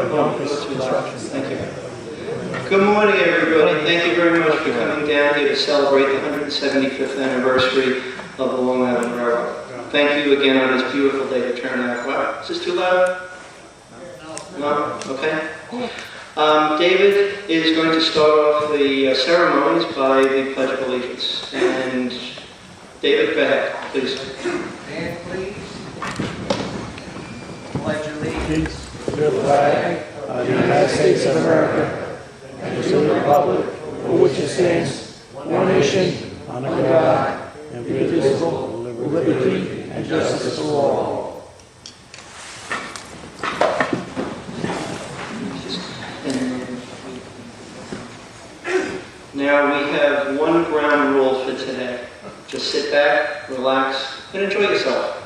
Thank you. Good morning, everybody. Thank you very much for coming down here to celebrate the 175th anniversary of the Long Island Railroad. Thank you again on this beautiful day to turn out. Wow, is this too loud? No? Okay. David is going to start off the ceremonies by the Pledge of Allegiance. And David, go ahead, please. Stand, please. Pledge allegiance To the flag of the United States of America and to the republic for which it stands, one nation, under God, indivisible, with liberty and justice for all. Now we have one ground rule for today. Just sit back, relax, and enjoy yourself.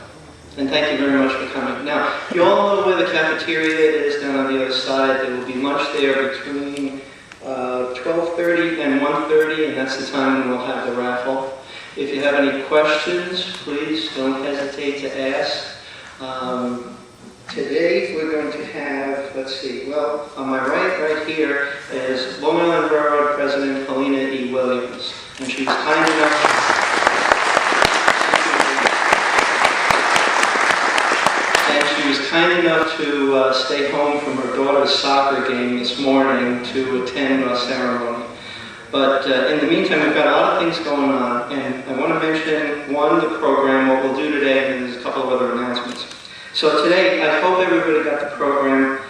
And thank you very much for coming. Now, you all know where the cafeteria is down on the other side. There will be lunch there between 12:30 and 1:30, and that's the time when we'll have the raffle. If you have any questions, please don't hesitate to ask. Today we're going to have, let's see, well, on my right here is Long Island Railroad President Helena E. Williams, and she's kind enough. She was kind enough to stay home from her daughter's soccer game this morning to attend our ceremony. But in the meantime, we've got a lot of things going on, and I want to mention, one, the program, what we'll do today, and there's a couple of other announcements. So today, I hope everybody got the program.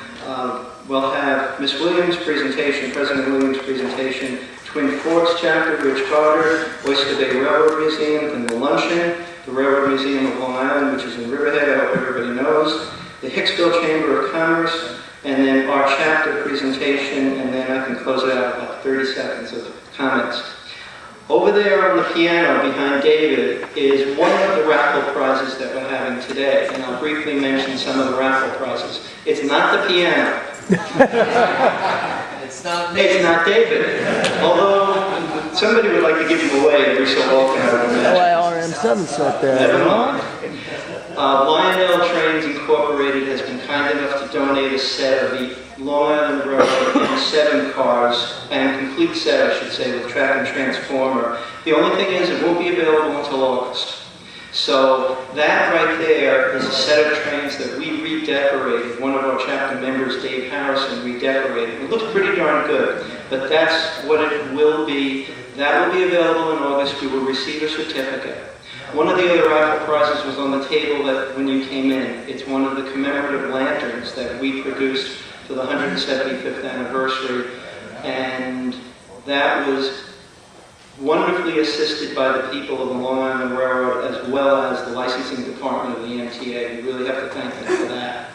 We'll have Ms. Williams' presentation, President Williams' presentation, Twin Forks Chapter, Gorddard, Oyster Bay Railroad Museum, then the luncheon, the Railroad Museum of Long Island, which is in Riverhead, I hope everybody knows, the Hicksville Chamber of Commerce, and then our chapter presentation, and then I can close it out with about 30 seconds of comments. Over there on the piano behind David is one of the raffle prizes that we're having today, and I'll briefly mention some of the raffle prizes. It's not the piano. It's not me. It's not David. Although somebody would like to give him away every so often. LIRR-7's right there. Never mind. Lionel Trains Incorporated has been kind enough to donate a set of the Long Island Railroad M7 cars, and a complete set, I should say, with track and transformer. The only thing is it won't be available until August. So that right there is a set of trains that we redecorated. One of our chapter members, Dave Harrison, redecorated. It looks pretty darn good, but that's what it will be. That will be available in August. You will receive a certificate. One of the other raffle prizes was on the table that when you came in. It's one of the commemorative lanterns that we produced for the 175th anniversary, and that was wonderfully assisted by the people of the Long Island Railroad as well as the licensing department of the MTA. We really have to thank them for that.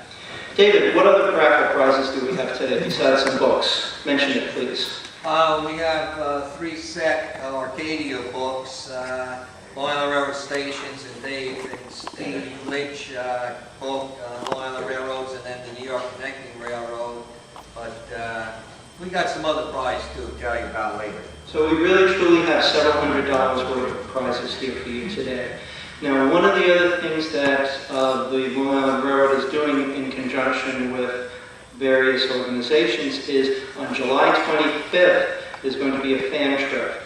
David, what other raffle prizes do we have today besides some books? Mention it, please. We have 3 set of Arcadia books, Long Island Railroad Stations, and Dave and Steve Litch book, Long Island Railroads, and then the New York Connecting Railroad. But we got some other prizes to tell you about later. So we really truly have several $100s worth of prizes here for you today. Now, one of the other things that the Long Island Railroad is doing in conjunction with various organizations is on July 25th, there's going to be a fan trip.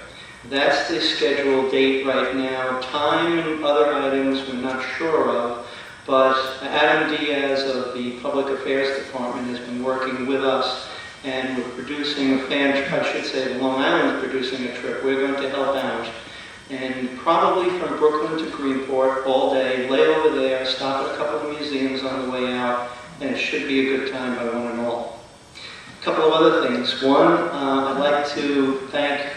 That's the scheduled date right now. Time and other items we're not sure of, but Adam Diaz of the Public Affairs Department has been working with us, and we're producing a fan trip. I should say Long Island is producing a trip. We're going to help out. And probably from Brooklyn to Greenport all day, lay over there, stop at a couple of museums on the way out, and it should be a good time by one and all. A couple of other things. One, I'd like to thank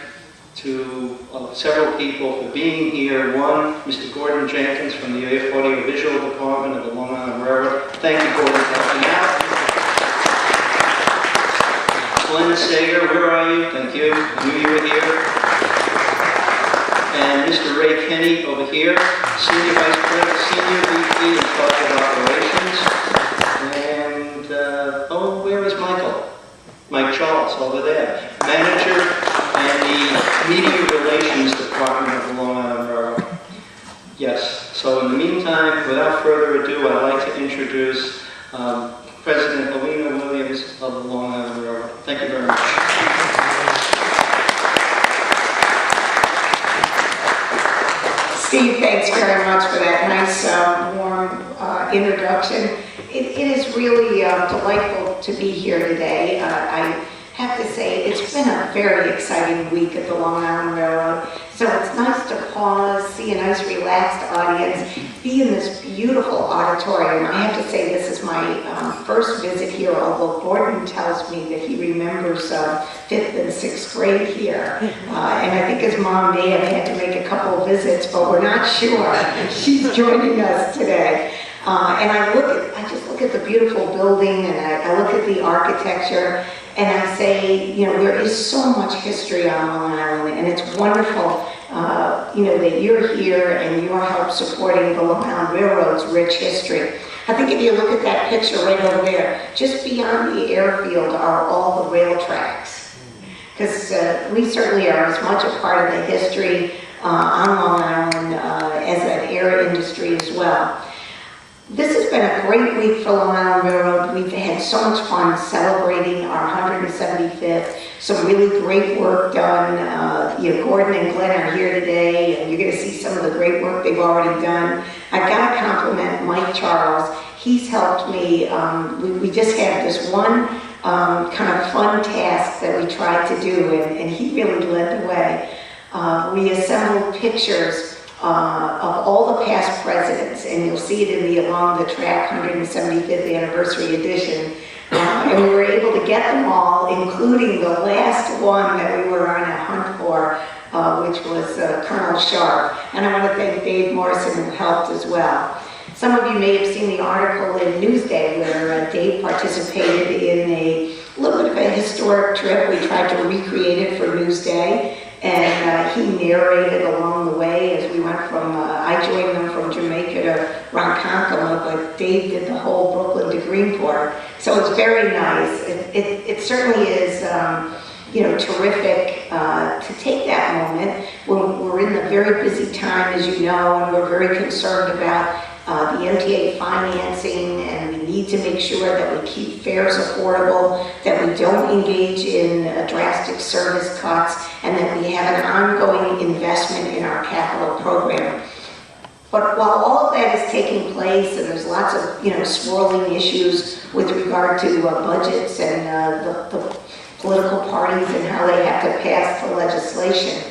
several people for being here. One, Mr. Gordon Jenkins from the Audiovisual Department of the Long Island Railroad. Thank you, Gordon, for helping out. Glenn Sager, where are you? Thank you. I knew you were here. And Mr. Ray Kenny over here, Senior Vice President, Senior VP in Charge of Operations. And, where is Michael? Mike Charles over there. Manager and the Media Relations Department of the Long Island Railroad. Yes, so in the meantime, without further ado, I'd like to introduce President Helena Williams ways of the Long Island Railroad. Thank you very much. Steve, thanks very much for that nice, warm introduction. It is really delightful to be here today. I have to say it's been a very exciting week at the Long Island Railroad. So it's nice to pause, see a nice relaxed audience, be in this beautiful auditorium. I have to say this is my first visit here, although Gordon tells me that he remembers 5th and 6th grade here. And I think his mom may have had to make a couple of visits, but we're not sure. She's joining us today. And I just look at the beautiful building, and I look at the architecture, and I say, you know, there is so much history on Long Island, and it's wonderful, you know, that you're here and your help supporting the Long Island Railroad's rich history. I think if you look at that picture right over there, just beyond the airfield are all the rail tracks, because we certainly are as much a part of the history on Long Island as an air industry as well. This has been a great week for Long Island Railroad. We've had so much fun celebrating our 175th. Some really great work done. You know, Gordon and Glenn are here today, and you're going to see some of the great work they've already done. I've got to compliment Mike Charles. He's helped me. We just had this one kind of fun task that we tried to do, and he really led the way. We assembled pictures of all the past presidents, and you'll see it in the Along the Track 175th Anniversary Edition. And we were able to get them all, including the last one that we were on a hunt for, which was Colonel Sharp. And I want to thank Dave Morrison, who helped as well. Some of you may have seen the article in Newsday where Dave participated in a little bit of a historic trip. We tried to recreate it for Newsday. And he narrated along the way as we went from, I joined them from Jamaica to Ronkonkoma, but Dave did the whole Brooklyn to Greenport. So it's very nice. It certainly is, you know, terrific to take that moment when we're in the very busy time, as you know, and we're very concerned about the MTA financing, and we need to make sure that we keep fares affordable, that we don't engage in drastic service cuts, and that we have an ongoing investment in our capital program. But while all of that is taking place, and there's lots of, you know, swirling issues with regard to budgets and the political parties and how they have to pass the legislation,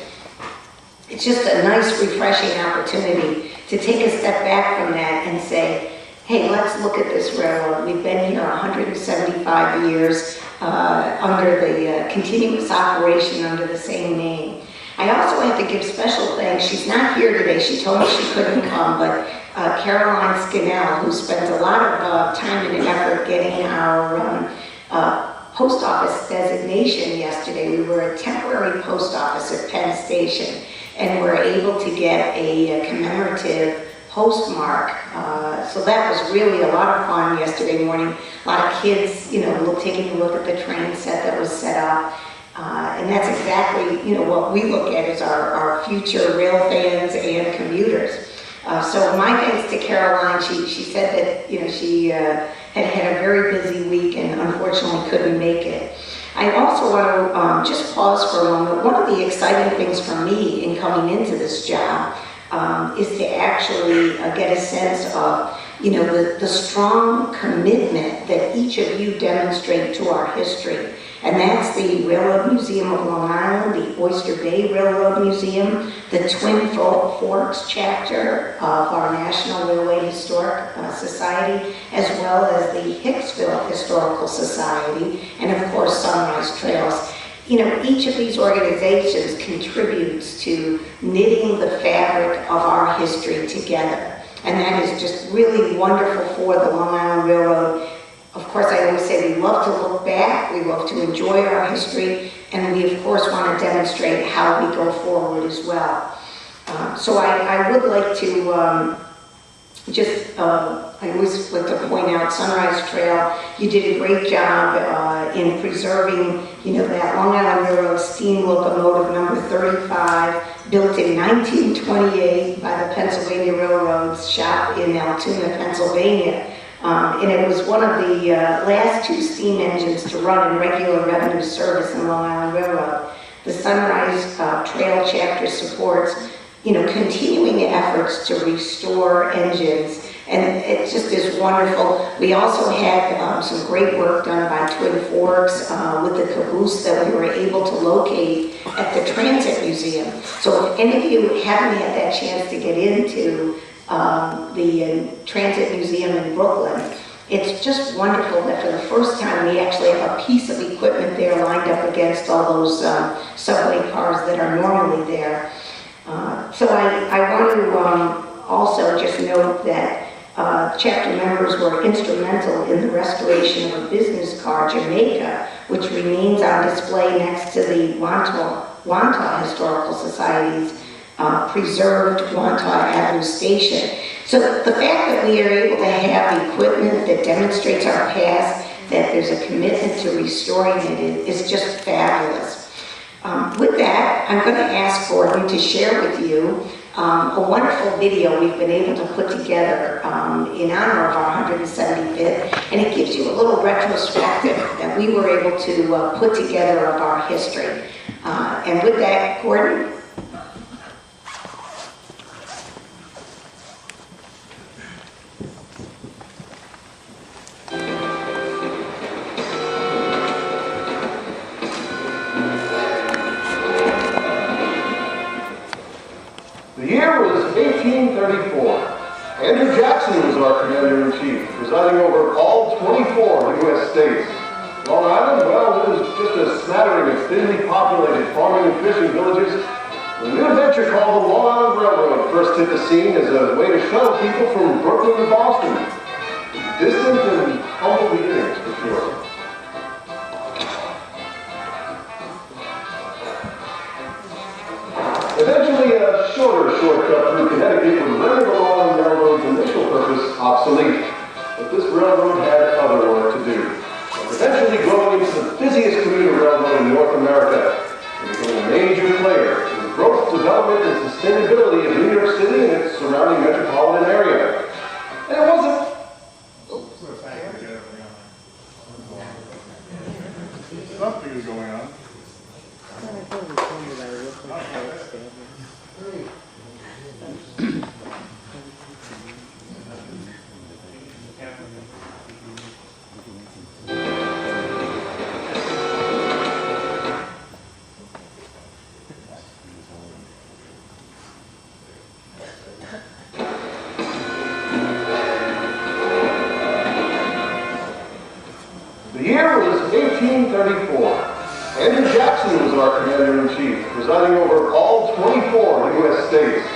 it's just a nice, refreshing opportunity to take a step back from that and say, hey, let's look at this railroad. We've been here 175 years under the continuous operation under the same name. I also have to give special thanks. She's not here today. She told me she couldn't come, but Caroline Skinnell, who spent a lot of time and effort getting our post office designation yesterday. We were a temporary post office at Penn Station, and we're able to get a commemorative postmark. So that was really a lot of fun yesterday morning. A lot of kids, you know, taking a look at the train set that was set up. And that's exactly, you know, what we look at as our future rail fans and commuters. So my thanks to Caroline. She said that, you know, she had a very busy week and unfortunately couldn't make it. I also want to just pause for a moment. One of the exciting things for me in coming into this job is to actually get a sense of, you know, the strong commitment that each of you demonstrate to our history. And that's the Railroad Museum of Long Island, the Oyster Bay Railroad Museum, the Twin Forks chapter of our National Railway Historic Society, as well as the Hicksville Historical Society, and of course Sunrise Trails. You know, each of these organizations contributes to knitting the fabric of our history together. And that is just really wonderful for the Long Island Railroad. Of course, I always say we love to look back, we love to enjoy our history, and we of course want to demonstrate how we go forward as well. So I would like to I always like to point out Sunrise Trail. You did a great job in preserving, you know, that Long Island Railroad steam locomotive number 35, built in 1928 by the Pennsylvania Railroad's shop in Altoona, Pennsylvania. And it was one of the last two steam engines to run in regular revenue service in Long Island Railroad. The Sunrise Trail Chapter supports, continuing efforts to restore engines, and it just is wonderful. We also had some great work done by Twin Forks with the caboose that we were able to locate at the Transit Museum. So if any of you haven't had that chance to get into the Transit Museum in Brooklyn, it's just wonderful that for the first time we actually have a piece of equipment there lined up against all those subway cars that are normally there. So I want to also just note that chapter members were instrumental in the restoration of a business car, Jamaica, which remains on display next to the Wantagh Historical Society's preserved Wantagh Avenue station. So the fact that we are able to have equipment that demonstrates our past, that there's a commitment to restoring it, is just fabulous. With that, I'm going to ask Gordon to share with you a wonderful video we've been able to put together in honor of our 175th, and it gives you a little retrospective that we were able to put together of our history. And with that, Gordon? Andrew Jackson was our Commander-in-Chief, presiding over all 24 U.S. states. Long Island, well, it was just a smattering of thinly populated farming and fishing villages. When a new adventure called the Long Island Railroad first hit the scene as a way to shuttle people from Brooklyn to Boston. Distant and humble beginnings, for sure. Eventually, a shorter shortcut through Connecticut would render the Long Island Railroad's initial purpose obsolete. But this railroad had other work to do. Eventually growing into the busiest commuter railroad in North America, and becoming a major player in the growth, development, and sustainability of New York City and its surrounding metropolitan area. And it wasn't... Something is going on. The year was 1834. Andrew Jackson was our Commander-in-Chief, presiding over all 24 U.S. states.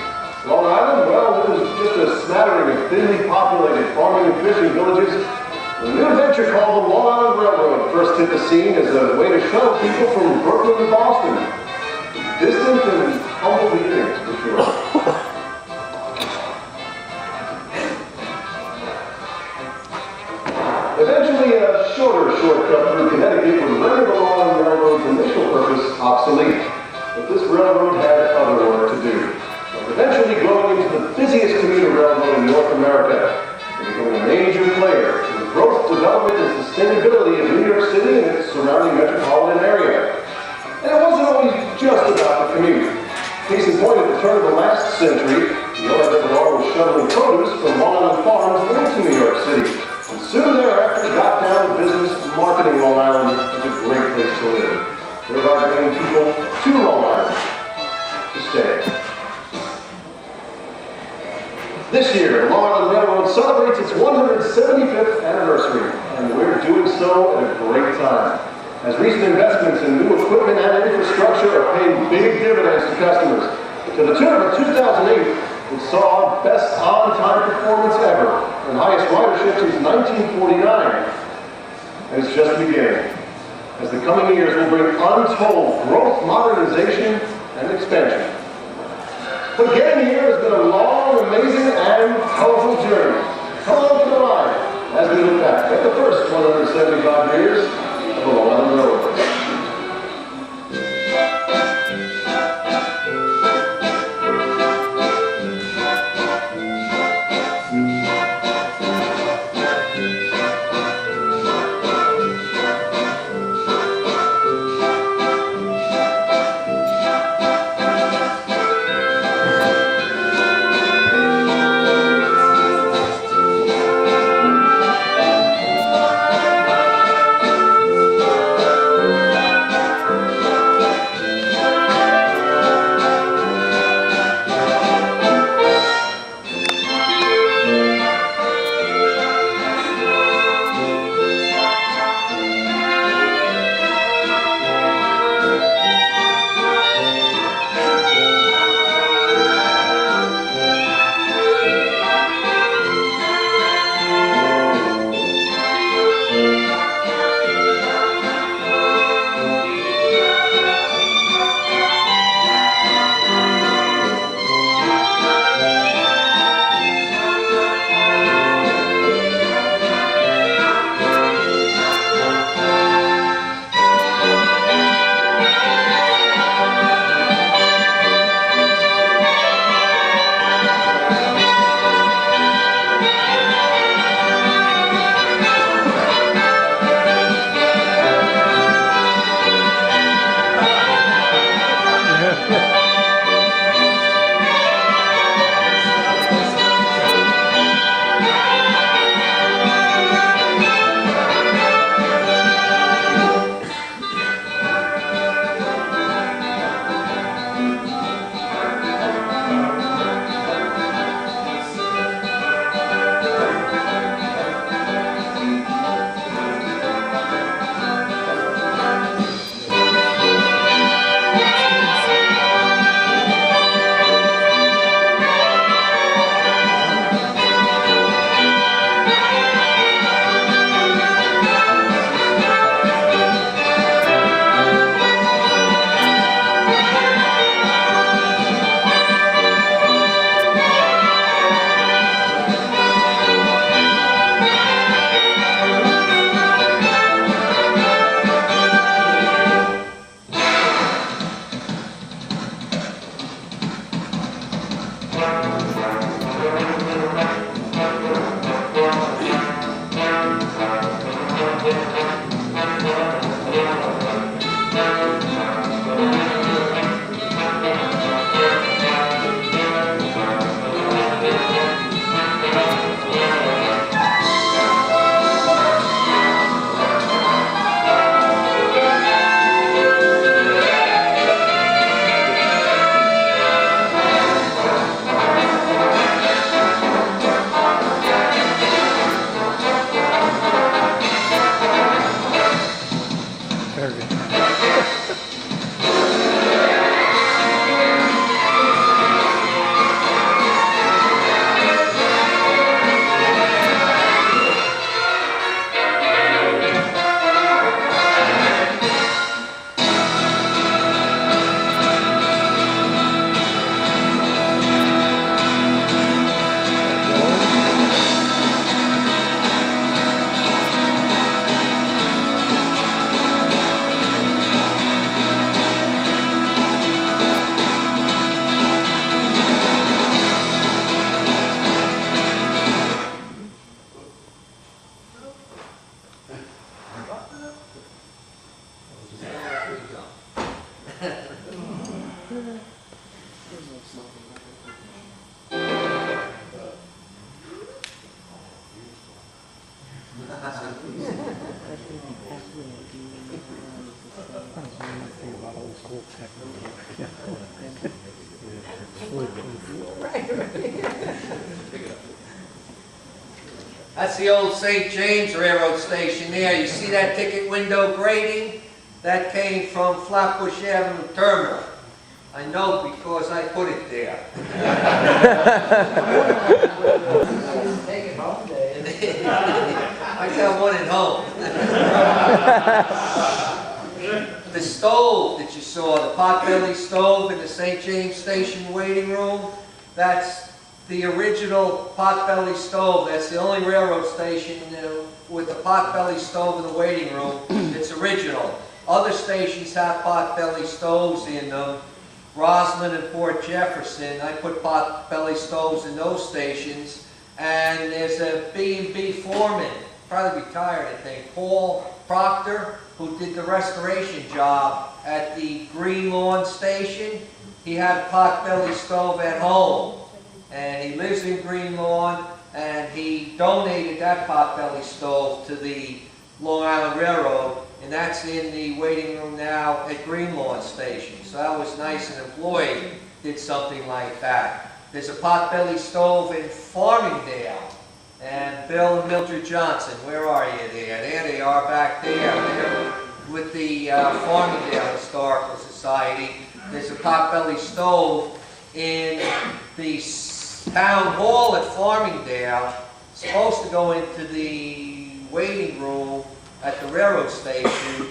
Long Island, well, it was just a smattering of thinly populated farming and fishing villages. When a new adventure called the Long Island Railroad first hit the scene as a way to shuttle people from Brooklyn to Boston. Distant and humble beginnings, for sure. Eventually, a shorter shortcut through Connecticut would render the Long Island Railroad's initial purpose obsolete. But this railroad had other work to do. Eventually growing into the busiest commuter railroad in North America, and becoming a major player in the growth, development, and sustainability of New York City and its surrounding metropolitan area. And it wasn't always just about the commute. Case in point, at the turn of the last century, the LIRR was shuttling produce from Long Island farms into New York City. And soon thereafter got down to business marketing Long Island as a great place to live, thereby bringing people to Long Island to stay. This year, the Long Island Railroad celebrates its 175th anniversary, and we're doing so at a great time. As recent investments in new equipment and infrastructure are paying big dividends to customers. To the tune of 2008, it saw our best on-time performance ever, and highest ridership since 1949. And it's just beginning, as the coming years will bring untold growth, modernization, and expansion. But getting here has been a long, amazing, and colorful journey. Come along for the ride as we look back at the first 175 years of the Long Island Railroad. That's the old St. James Railroad Station there. You see that ticket window grating? That came from Flatbush Avenue Terminal. I know because I put it there. I got one at home. The stove that you saw, the potbelly stove in the St. James Station waiting room, that's the original potbelly stove. That's the only railroad station with a potbelly stove in the waiting room. It's original. Other stations have potbelly stoves in them. Roslyn and Port Jefferson, I put potbelly stoves in those stations. And there's a B&B foreman, probably retired I think, Paul Proctor, who did the restoration job at the Green Lawn Station. He had a potbelly stove at home. And he lives in Green Lawn, and he donated that potbelly stove to the Long Island Railroad, and that's in the waiting room now at Green Lawn Station. So that was nice, an employee did something like that. There's a potbelly stove in Farmingdale, and Bill and Mildred Johnson, where are you there? There they are back there. They're with the Farmingdale Historical Society. There's a potbelly stove in the Town Hall at Farmingdale, supposed to go into the waiting room at the railroad station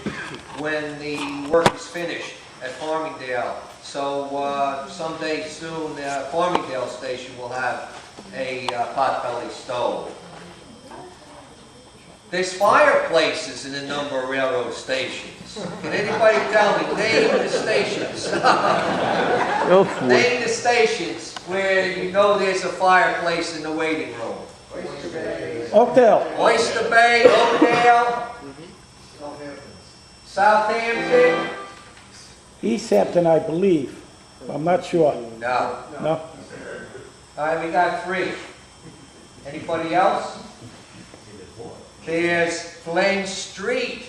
when the work is finished at Farmingdale. So someday soon, Farmingdale Station will have a potbelly stove. There's fireplaces in a number of railroad stations. Can anybody tell me? Name the stations. Name the stations where you know there's a fireplace in the waiting room. Oakdale. Oyster Bay, Oakdale, Southampton. East Hampton, I believe. I'm not sure. No. No? All right, we got 3. Anybody else? There's Glen Street.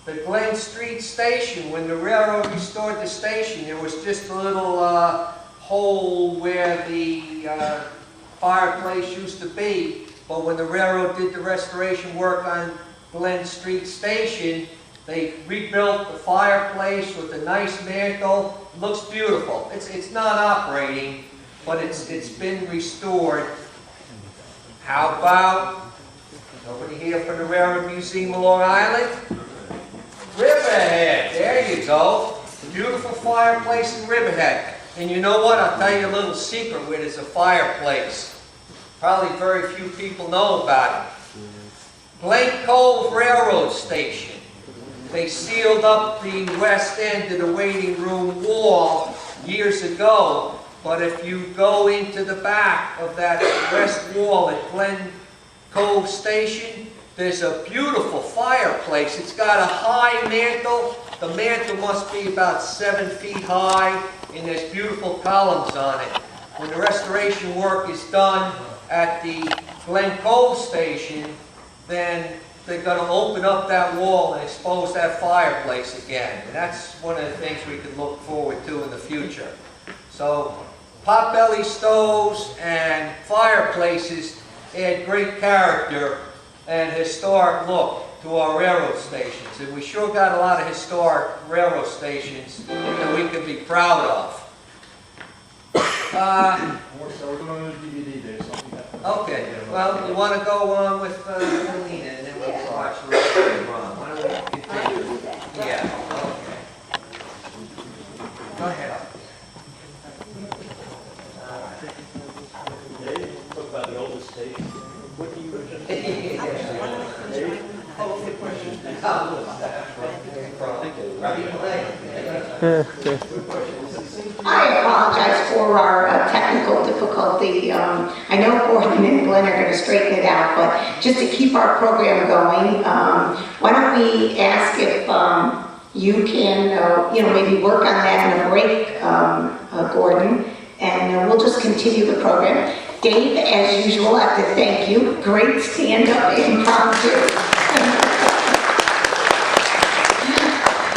The Glen Street Station, when the railroad restored the station, there was just a little hole where the fireplace used to be. But when the railroad did the restoration work on Glen Street Station, they rebuilt the fireplace with a nice mantle. It looks beautiful. It's not operating, but it's been restored. How about, nobody here from the Railroad Museum of Long Island? Riverhead, there you go. Beautiful fireplace in Riverhead. And you know what? I'll tell you a little secret where there's a fireplace. Probably very few people know about it. Glen Cove Railroad Station. They sealed up the west end of the waiting room wall years ago, but if you go into the back of that west wall at Glen Cove Station, there's a beautiful fireplace. It's got a high mantle. The mantle must be about 7 feet high, and there's beautiful columns on it. When the restoration work is done at the Glen Cove Station, then they're going to open up that wall and expose that fireplace again. And that's one of the things we can look forward to in the future. So potbelly stoves and fireplaces add great character and historic look to our railroad stations. And we sure got a lot of historic railroad stations that we could be proud of. So we're going to the DVD day, so we have to... Okay, well, you want to go on with Alina, and then we'll watch the rest of the run. Why don't we continue? Yeah, okay. Go ahead. Talk about the oldest station. What do you I apologize for our technical difficulty. I know Gordon and Glenn are going to straighten it out, but just to keep our program going, why don't we ask if you can, maybe work on that in a break, Gordon, and we'll just continue the program. Dave, as usual, I have to thank you. Great stand-up impromptu.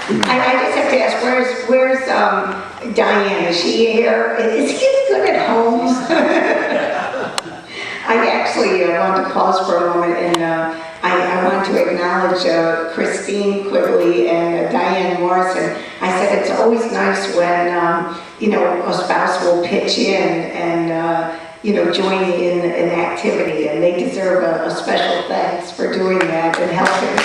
I just have to ask, where's Diane? Is she here? Is he good at home? I actually want to pause for a moment, and I want to acknowledge Christine Quigley and Diane Morrison. I said it's always nice when a spouse will pitch in and join in an activity, and they deserve a special thanks for doing that and helping.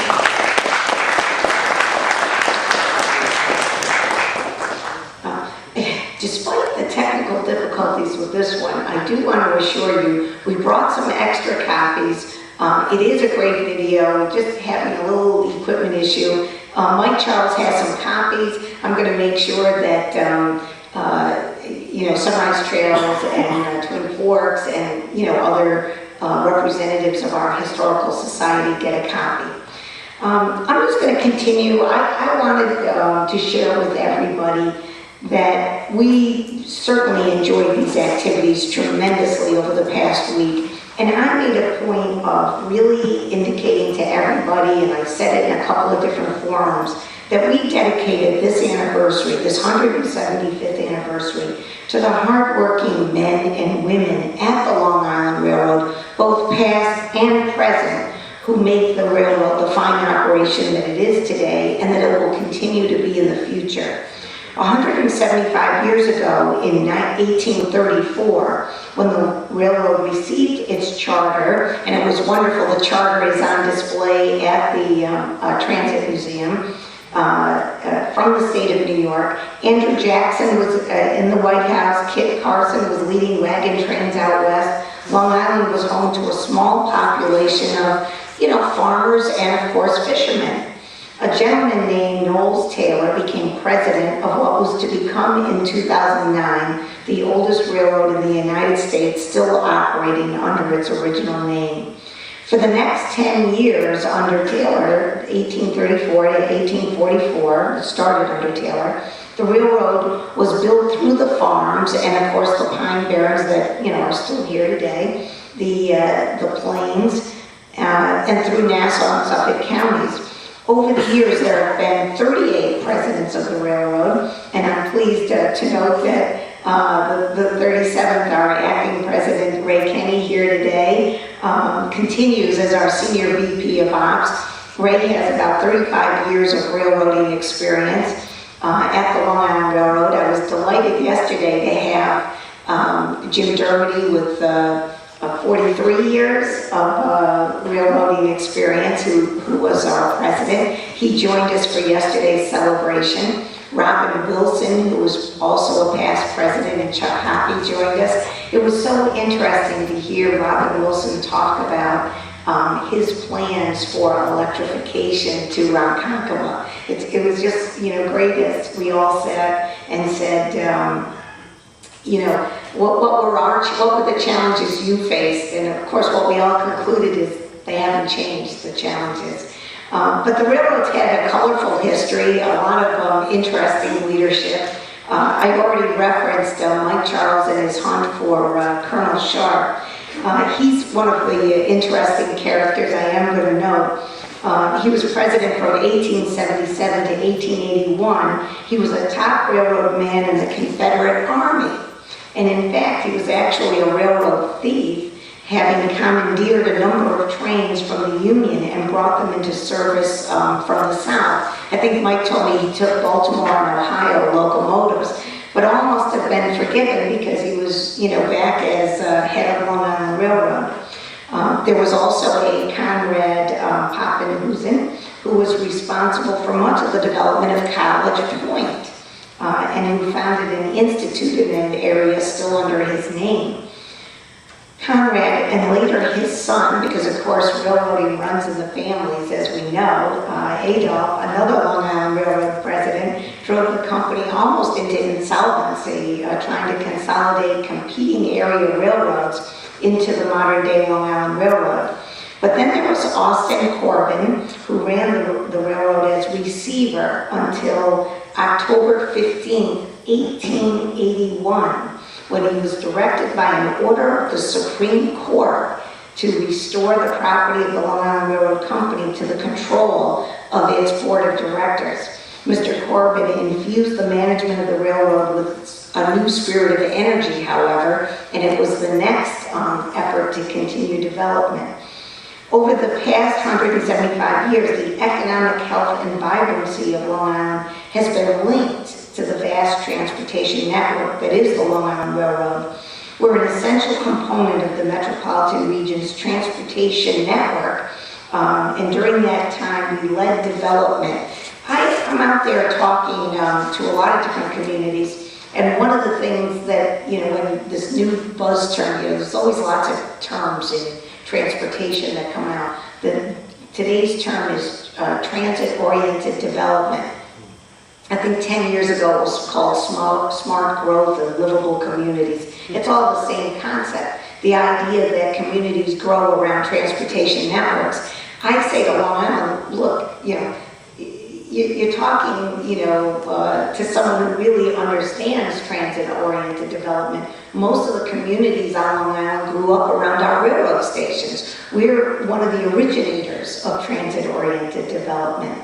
Despite the technical difficulties with this one, I do want to assure you, we brought some extra copies. It is a great video, just having a little equipment issue. Mike Charles has some copies. I'm going to make sure that, Sunrise Trails and Twin Forks and, other representatives of our historical society get a copy. I'm just going to continue. I wanted to share with everybody that we certainly enjoyed these activities tremendously over the past week. And I made a point of really indicating to everybody, and I said it in a couple of different forums, that we dedicated this anniversary, this 175th anniversary, to the hardworking men and women at the Long Island Railroad, both past and present, who make the railroad the fine operation that it is today and that it will continue to be in the future. 175 years ago, in 1834, when the railroad received its charter, and it was wonderful, the charter is on display at the Transit Museum from the state of New York. Andrew Jackson was in the White House, Kit Carson was leading wagon trains out west. Long Island was home to a small population of, farmers and, of course, fishermen. A gentleman named Knowles Taylor became president of what was to become in 2009 the oldest railroad in the United States, still operating under its original name. For the next 10 years under Taylor, 1834 to 1844, it started under Taylor, the railroad was built through the farms and of course the pine barrens that are still here today, the plains, and through Nassau and Suffolk counties. Over the years, there have been 38 presidents of the railroad, and I'm pleased to note that the 37th, our acting president, Ray Kenny, here today, continues as our senior VP of Ops. Ray has about 35 years of railroading experience at the Long Island Railroad. I was delighted yesterday to have Jim Dermody with 43 years of railroading experience, who was our president. He joined us for yesterday's celebration. Robin Wilson, who was also a past president, and Chuck Hoppy joined us. It was so interesting to hear Robin Wilson talk about his plans for electrification to Ronkonkoma. It was just, great as we all sat and said, what were the challenges you faced? And of course, what we all concluded is they haven't changed, the challenges. But the railroad's had a colorful history, a lot of interesting leadership. I've already referenced Mike Charles and his hunt for Colonel Sharp. He's one of the interesting characters I am going to note. He was president from 1877 to 1881. He was a top railroad man in the Confederate Army. And in fact, he was actually a railroad thief, having commandeered a number of trains from the Union and brought them into service from the South. I think Mike told me he took Baltimore and Ohio locomotives, but all must have been forgiven because he was, back as head of Long Island Railroad. There was also a Conrad Poppenhusen, who was responsible for much of the development of College Point, and who founded an institute in that area still under his name. Conrad, and later his son, because of course railroading runs in the families, as we know, Adolph, another Long Island Railroad president, drove the company almost into insolvency, trying to consolidate competing area railroads into the modern-day Long Island Railroad. But then there was Austin Corbin, who ran the railroad as receiver until October 15, 1881, when he was directed by an order of the Supreme Court to restore the property of the Long Island Railroad Company to the control of its board of directors. Mr. Corbin infused the management of the railroad with a new spirit of energy, however, and it was the next effort to continue development. Over the past 175 years, the economic health and vibrancy of Long Island has been linked to the vast transportation network that is the Long Island Railroad. We're an essential component of the metropolitan region's transportation network, and during that time, we led development. I'm out there talking to a lot of different communities, and one of the things that, when this new buzz term, there's always lots of terms in transportation that come out. Today's term is transit-oriented development. I think 10 years ago it was called smart growth and livable communities. It's all the same concept. The idea that communities grow around transportation networks. I say to Long Island, look, you're talking, to someone who really understands transit-oriented development. Most of the communities on Long Island grew up around our railroad stations. We're one of the originators of transit-oriented development.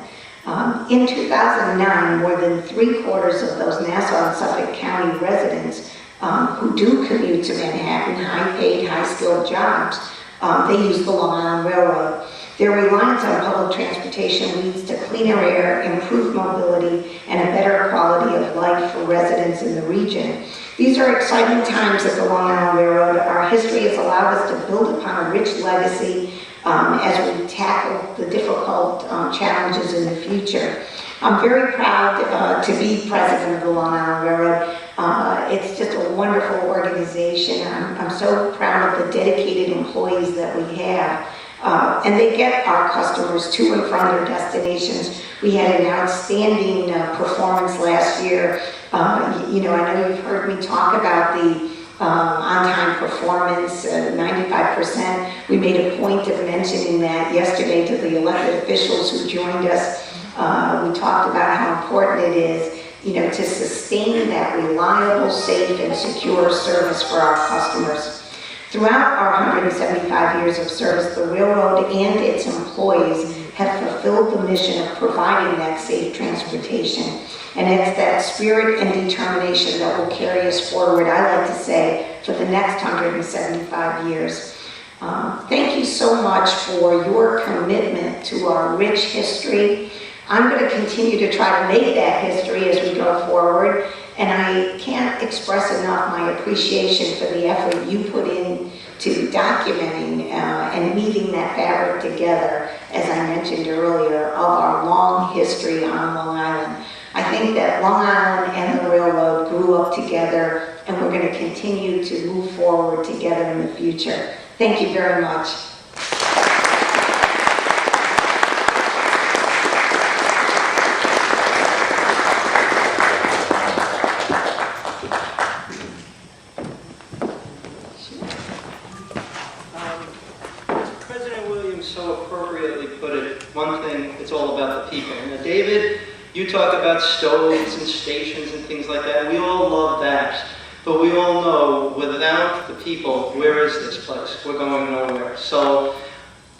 In 2009, more than 3/4 of those Nassau and Suffolk County residents who do commute to Manhattan, high-paid, high-skilled jobs, they use the Long Island Railroad. Their reliance on public transportation leads to cleaner air, improved mobility, and a better quality of life for residents in the region. These are exciting times at the Long Island Railroad. Our history has allowed us to build upon a rich legacy as we tackle the difficult challenges in the future. I'm very proud to be president of the Long Island Railroad. It's just a wonderful organization. I'm so proud of the dedicated employees that we have. And they get our customers to and from their destinations. We had an outstanding performance last year. I know you've heard me talk about the on-time performance, 95%. We made a point of mentioning that yesterday to the elected officials who joined us. We talked about how important it is, to sustain that reliable, safe, and secure service for our customers. Throughout our 175 years of service, the railroad and its employees have fulfilled the mission of providing that safe transportation. And it's that spirit and determination that will carry us forward, I like to say, for the next 175 years. Thank you so much for your commitment to our rich history. I'm going to continue to try to make that history as we go forward. And I can't express enough my appreciation for the effort you put in to documenting and weaving that fabric together, as I mentioned earlier, of our long history on Long Island. I think that Long Island and the railroad grew up together, and we're going to continue to move forward together in the future. Thank you very much. David, you talk about stoves and stations and things like that. We all love that. But we all know without the people, where is this place? We're going nowhere. So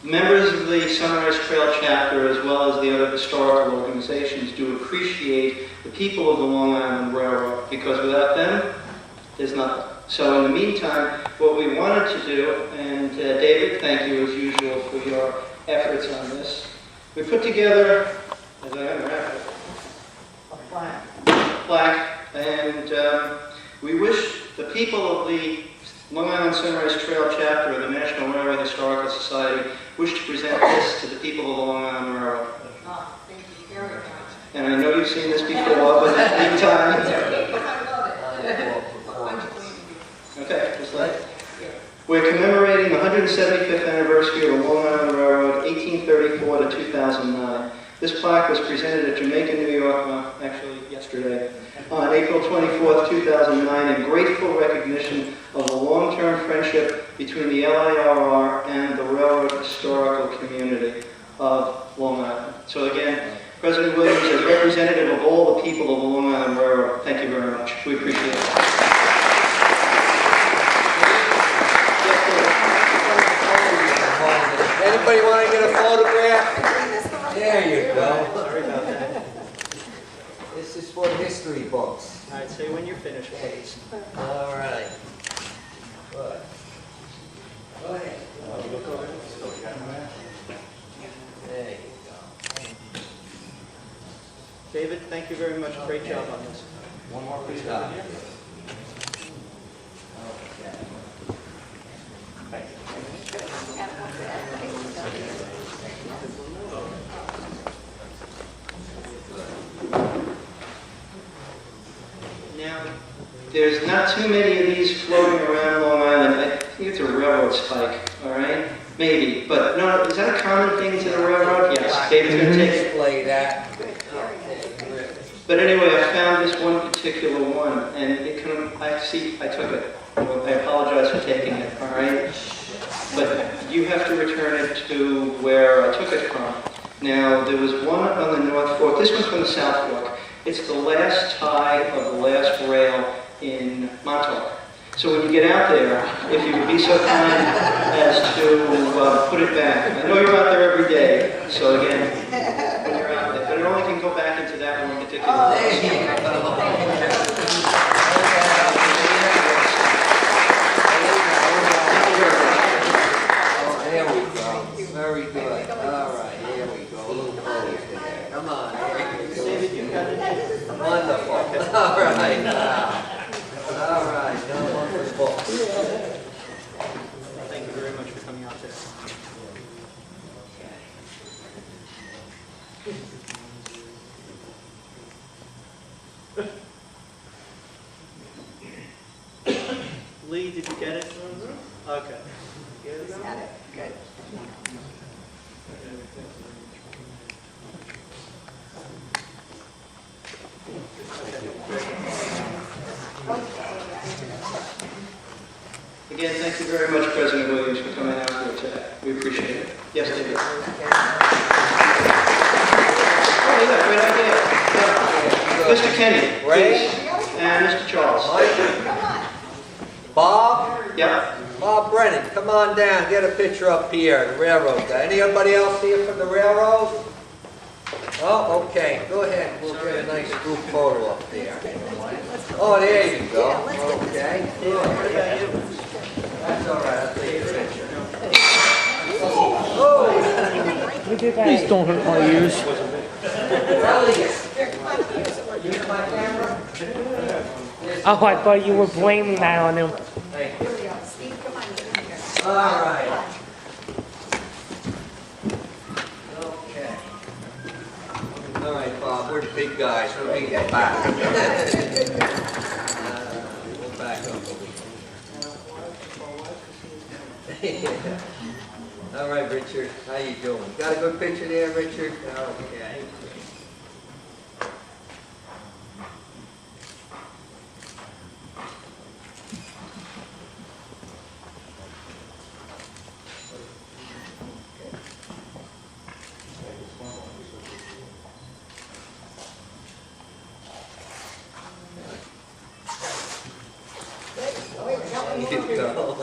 members of the Sunrise Trail Chapter, as well as the other historical organizations, do appreciate the people of the Long Island Railroad, because without them, There's nothing. So in the meantime, what we wanted to do, and David, thank you as usual for your efforts on this. We put together, as I unwrap it, a plaque, and we wish the people of the Long Island Sunrise Trail chapter of the National Railway Historical Society wish to present this to the people of the Long Island Railroad. Oh, thank you very much. And I know you've seen this before, but in the meantime, I love it. okay, just like we're commemorating the 175th anniversary of the Long Island Railroad, 1834 to 2009. This plaque was presented at Jamaica, New York, actually yesterday, on April 24th, 2009, in grateful recognition of the long-term friendship between the LIRR and the railroad historical community of Long Island. So again, President Williams, as representative of all the people of the Long Island Railroad, thank you very much. We appreciate it. Anybody want to get a photograph? There you go. Sorry about that. This is for history books. All right, say when you're finished, please. All right. Good. Go ahead. There you go. David, thank you very much. Great job on this. One more for you. Okay. Now, there's not too many of these floating around Long Island. I think it's a railroad spike, all right? Maybe, but no, is that a common thing to the railroad? Yes, David's going to take it. Display that. But anyway, I found this one particular one, and it can, I took it. I apologize for taking it, all right? But you have to return it to where I took it from. Now, there was one on the North Fork. This one's from the South Fork. It's the last tie of the last rail in Montauk. So when you get out there, if you would be so kind as to put it back. I know you're out there every day, so again, when you're out there, but it only can go back into that one particular place. There we go. Very good. All right, here we go. A little close there. Come on. David, you got it? Wonderful. All right. All right. No more for the books. Thank you very much for coming out today. Lee, did you get it? Okay. Got it, good. Again, thank you very much, President Williams, for coming out here today. We appreciate it. Yes, David. Oh, yeah, great idea. Yeah. Mr. Kenny, Ray? please. And Mr. Charles. Bob? Yep. Bob Brennan, come on down. Get a picture up here. The railroad guy. Anybody else here from the railroad? Oh, okay. Go ahead. We'll get a nice group photo up there. Oh, there you go. Okay. What about you? That's all right. I'll take a picture. Oh! Please don't hurt my ears. Use my camera? Oh, I thought you were blaming that on him. Thank you. All right. Okay. All right, Bob, we're the big guys. We're going to get back. We'll back up a week. All right, Richard. How you doing? Got a good picture there, Richard? Okay.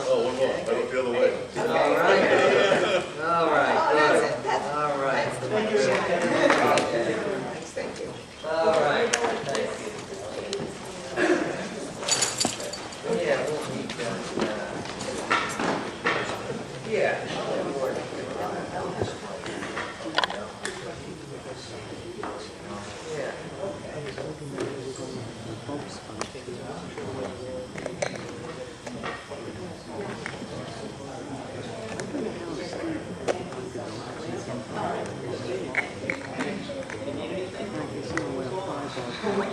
Oh, one more. I look the other way. All right. All right. Good. All right. Thank you. All right. Thank you. We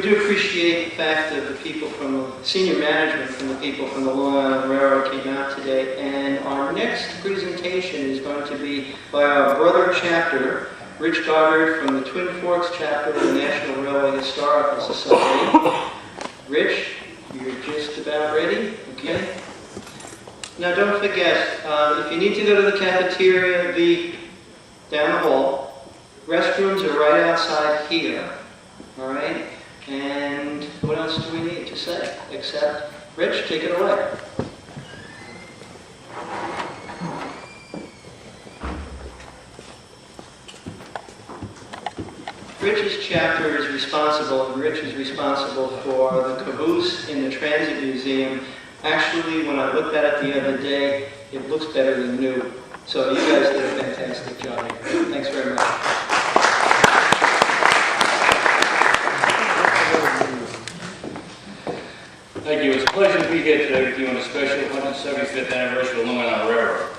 do appreciate the fact that the people from the senior management from the people from the Long Island Railroad came out today. And our next presentation is going to be by our brother chapter, Rich Gorddard from the Twin Forks chapter of the National Railway Historical Society. Rich, you're just about ready, okay? Now don't forget, if you need to go to the cafeteria, be down the hall. Restrooms are right outside here, all right? And what else do we need to say? Except, Rich, take it away. Rich's chapter is responsible, and Rich is responsible for the caboose in the Transit Museum. Actually, when I looked at it the other day, it looks better than new. So you guys did a fantastic job. Thanks very much. Thank you. It's a pleasure to be here today with you on the special 175th anniversary of the Long Island Railroad.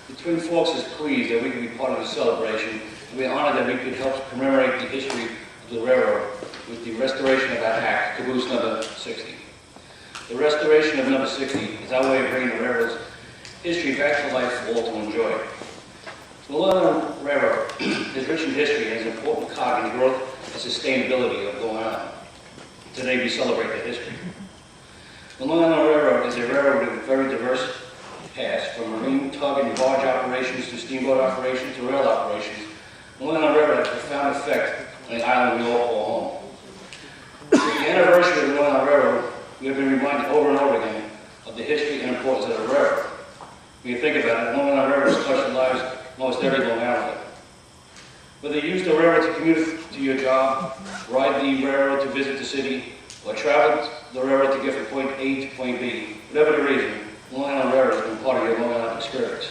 The Twin Forks is pleased that we can be part of the celebration, and we are honored that we could help commemorate the history of the railroad with the restoration of our act, caboose number 60. The restoration of number 60 is our way of bringing the railroad's history back to life for all to enjoy. The Long Island Railroad is rich in history and is an important cog in the growth and sustainability of Long Island. Today we celebrate that history. The Long Island Railroad is a railroad with a very diverse past, from marine tug and barge operations to steamboat operations to rail operations. The Long Island Railroad has a profound effect on the island we all call home. With the anniversary of the Long Island Railroad, we have been reminded over and over again of the history and importance of the railroad. When you think about it, the Long Island Railroad has touched the lives of almost every Long Islander. Whether you use the railroad to commute to your job, ride the railroad to visit the city, or travel the railroad to get from point A to point B, whatever the reason, the Long Island Railroad has been part of your Long Island experience.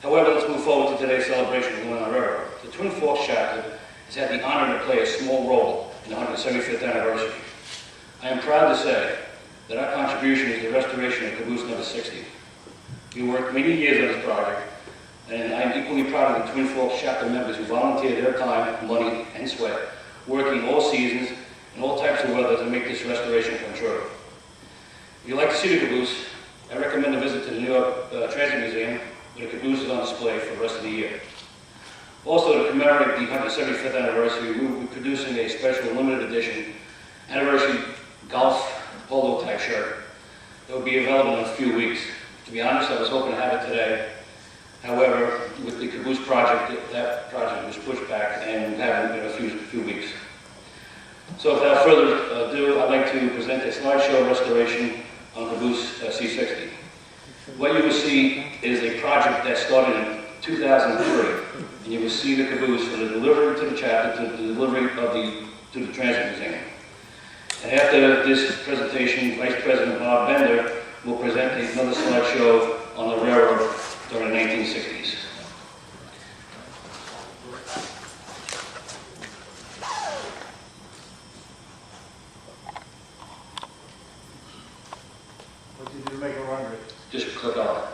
However, let's move forward to today's celebration of the Long Island Railroad. The Twin Forks chapter has had the honor to play a small role in the 175th anniversary. I am proud to say that our contribution is the restoration of caboose number 60. We worked many years on this project, and I am equally proud of the Twin Forks chapter members who volunteered their time, money, and sweat, working all seasons and all types of weather to make this restoration come true. If you'd like to see the caboose, I recommend a visit to the New York Transit Museum, where the caboose is on display for the rest of the year. Also, to commemorate the 175th anniversary, we will be producing a special limited edition anniversary golf polo type shirt that will be available in a few weeks. To be honest, I was hoping to have it today. However, with the caboose project, that project was pushed back and we have it in a few weeks. So without further ado, I'd like to present a slideshow restoration on caboose C60. What you will see is a project that started in 2003, and you will see the caboose from the delivery to the chapter to the delivery to the Transit Museum. And after this presentation, Vice President Bob Bender will present another slideshow on the railroad during the 1960s. What did you do to make a run rate? Just click on it.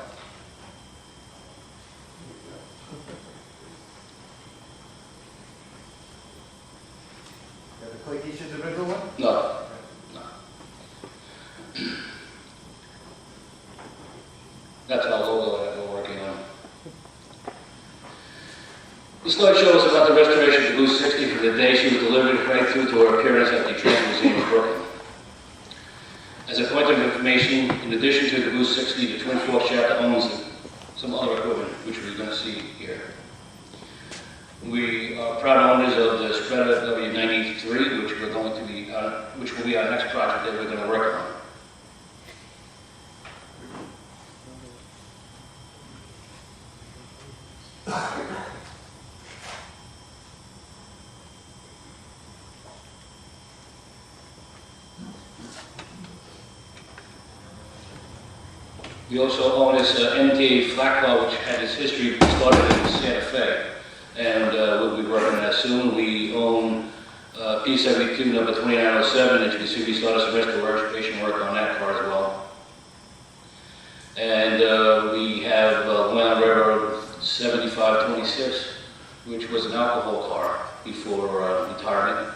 You have to click each individual one? No. That's our logo that we're working on. This slideshow is about the restoration of caboose 60 from the day she was delivered right through to her appearance at the Transit Museum in Brooklyn. As a point of information, in addition to caboose 60, the Twin Forks chapter owns some other equipment, which we're going to see here. We are proud owners of the spreader W93, which will be our next project that we're going to work on. We also own this MTA flat car, which had its history started in Santa Fe, and we'll be working on that soon. We own P72 number 2907, as you can see, we started some restoration work on that car as well. And we have Long Island Railroad 7526, which was an alcohol car before retirement.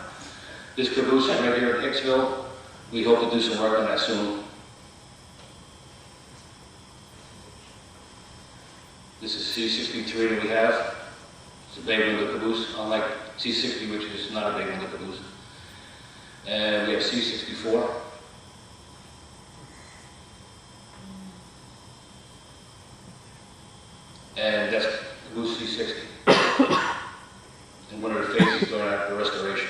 This caboose is right here in Hicksville. We hope to do some work on that soon. This is C63 that we have. It's a bay window caboose, unlike C60, which is not a bay window caboose. And we have C64. And that's caboose C60. And one of the phases going after restoration.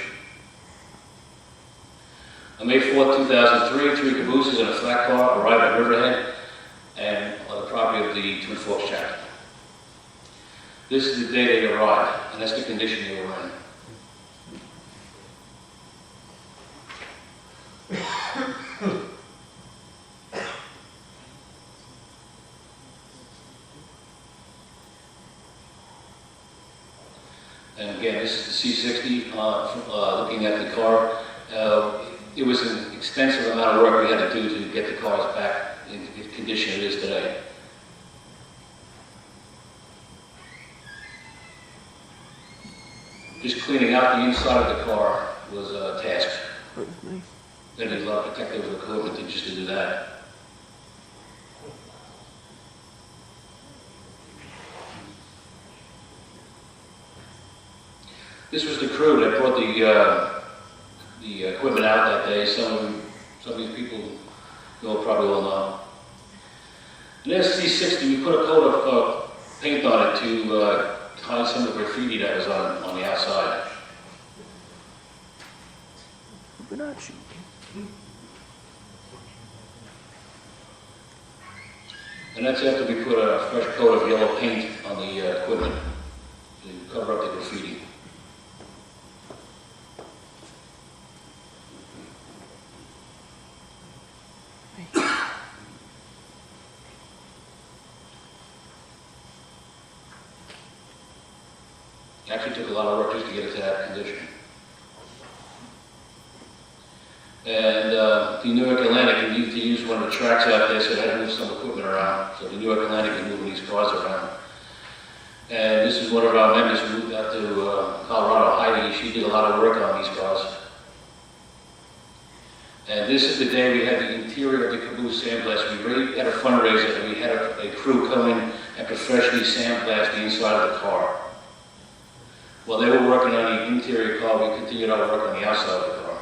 On May 4th, 2003, 3 cabooses and a flat car arrived at Riverhead and on the property of the Twin Forks chapter. This is the day they arrived, and that's the condition they were in. And again, this is the C60, looking at the car. It was an extensive amount of work we had to do to get the cars back in the condition it is today. Just cleaning out the inside of the car was a task. They need a lot of protective equipment just to do that. This was the crew that brought the equipment out that day. Some of these people you'll probably all know. And there's C60. We put a coat of paint on it to hide some of the graffiti that was on the outside. And that's after we put a fresh coat of yellow paint on the equipment to cover up the graffiti. It actually took a lot of work just to get it to that condition. And the New York Atlantic needed to use one of the tracks out there, so they had to move some equipment around. So the New York Atlantic is moving these cars around. And this is one of our members who moved out to Colorado, Heidi. She did a lot of work on these cars. And this is the day we had the interior of the caboose sandblast. We really had a fundraiser, and we had a crew come in and professionally sandblast the inside of the car. While they were working on the interior car, we continued our work on the outside of the car.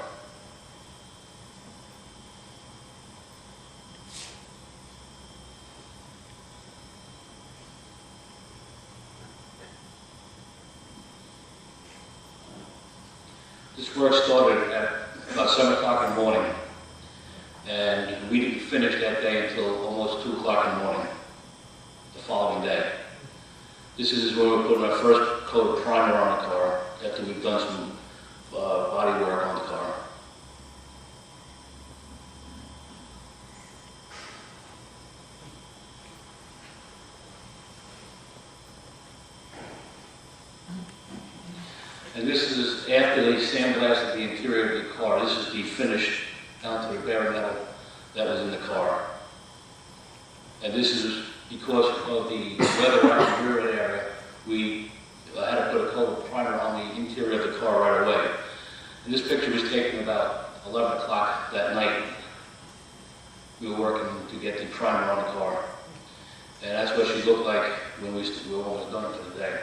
This work started at about 7 o'clock in the morning, and we didn't finish that day until almost 2 o'clock in the morning, the following day. This is when we're putting our first coat of primer on the car, after we've done some body work on the car. And this is after they sandblasted the interior of the car. This is the finish down to the bare metal that was in the car. And this is because of the weather around the rear area. We had to put a coat of primer on the interior of the car right away. And this picture was taken about 11 o'clock that night. We were working to get the primer on the car. And that's what she looked like when we were almost done for the day.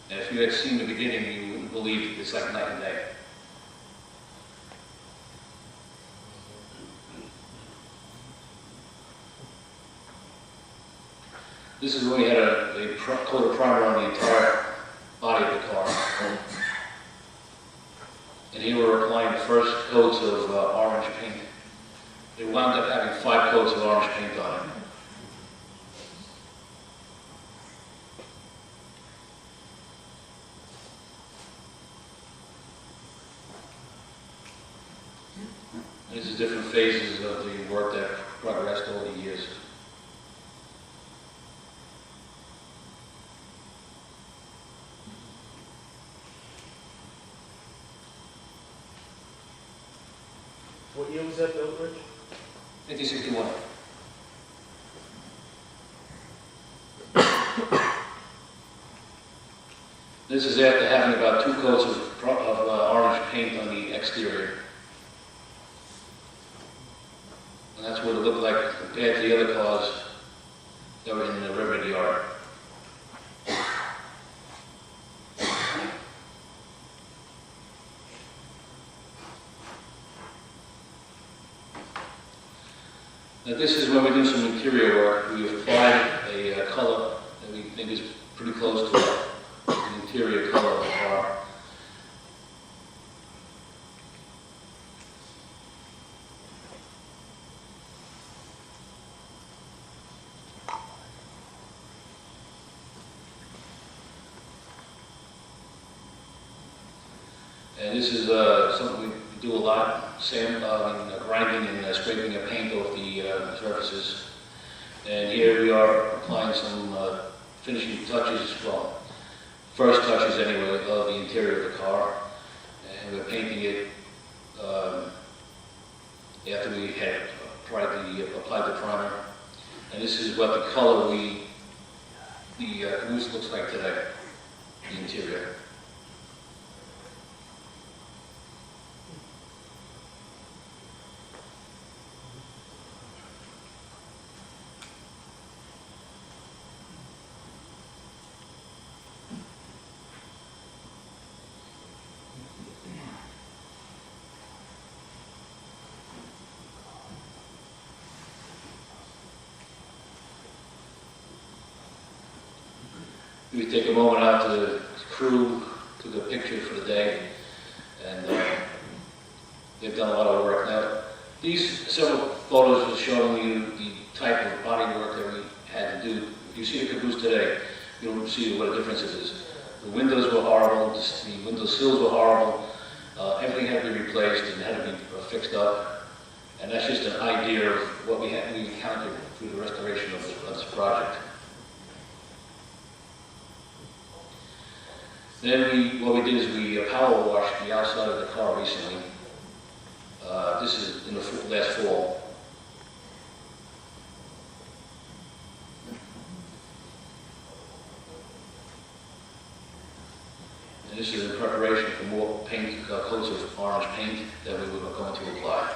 And if you had seen the beginning, you wouldn't believe it's like night and day. This is when we had a coat of primer on the entire body of the car. And here we're applying the first coats of orange paint. They wound up having 5 coats of orange paint on it. This is different phases of the work that progressed over the years. What year was that built, Rich? 1961. This is after having about 2 coats of orange paint on the exterior. And that's what it looked like compared to the other cars that were in the river yard. Now this is when we do some interior work. We applied a color that we think is pretty close to the interior color of the car. And this is something we do a lot, grinding and scraping of paint off the surfaces. And here we are applying some finishing touches, well, first touches anyway, of the interior of the car. And we're painting it after we had applied the primer. And this is what the color the caboose looks like today, the interior. We take a moment out to the crew, to the picture for the day, and they've done a lot of work. Now, these several photos are showing you the type of body work that we had to do. If you see the caboose today, you'll see what a difference it is. The windows were horrible, the window sills were horrible, everything had to be replaced and had to be fixed up. And that's just an idea of what we encountered through the restoration of this project. Then what we did is we power washed the outside of the car recently. This is in the last fall. And this is in preparation for more paint, coats of orange paint that we were going to apply.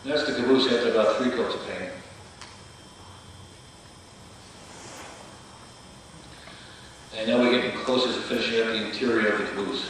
That's the caboose after about 3 coats of paint. And now we're getting closer to finishing up the interior of the caboose.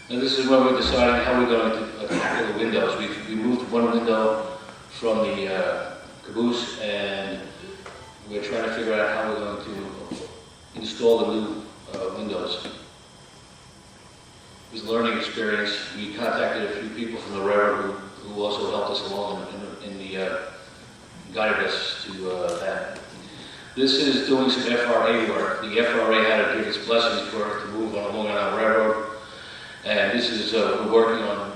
And this is when we're deciding how we're going to tackle the windows. We moved one window from the caboose, and we're trying to figure out how we're going to install the new windows. It was a learning experience. We contacted a few people from the railroad who also helped us along in the guided us to that. This is doing some FRA work. The FRA had to give its blessings for it to move on along our railroad. And this is, we're working on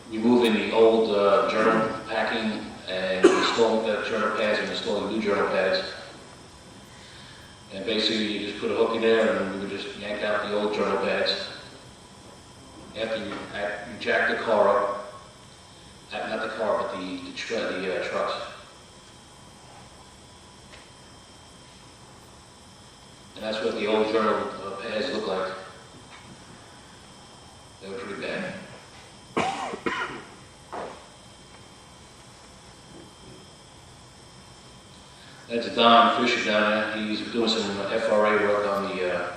removing the old journal packing and installing the journal pads and installing new journal pads. And basically you just put a hook in there and we would just yank out the old journal pads. After you jack the car up, not the car, but the trucks. And that's what the old journal pads look like. They were pretty bad. That's Don Fisher down there. He's doing some FRA work on the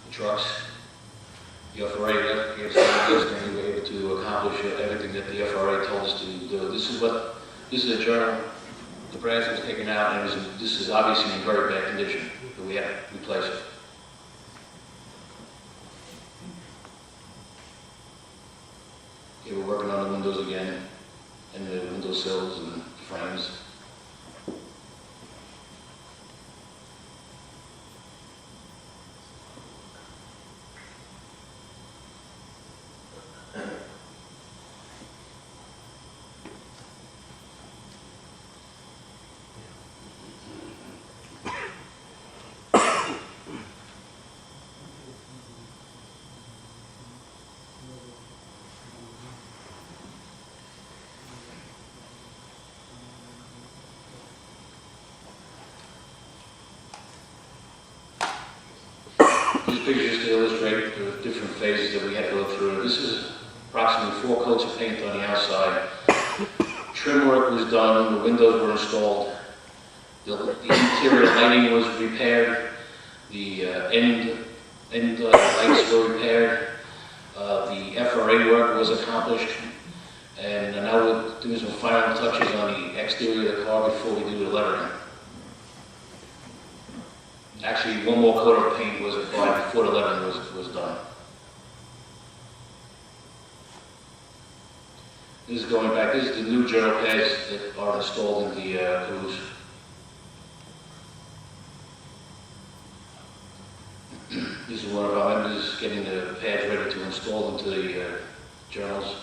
trucks. The FRA gave us a list, and we were able to accomplish everything that the FRA told us to do. This is a journal. The brass was taken out, and this is obviously in very bad condition, but we had to replace it. Okay, we're working on the windows again, and the window sills and frames. These pictures to illustrate the different phases that we had to go through. This is approximately 4 coats of paint on the outside. Trim work was done, the windows were installed, the interior lighting was repaired, the end lights were repaired, the FRA work was accomplished, and now we're doing some final touches on the exterior of the car before we do the lettering. Actually, one more coat of paint was applied before the lettering was done. This is going back. This is the new journal pads that are installed in the caboose. This is one of our members getting the pads ready to install into the journals.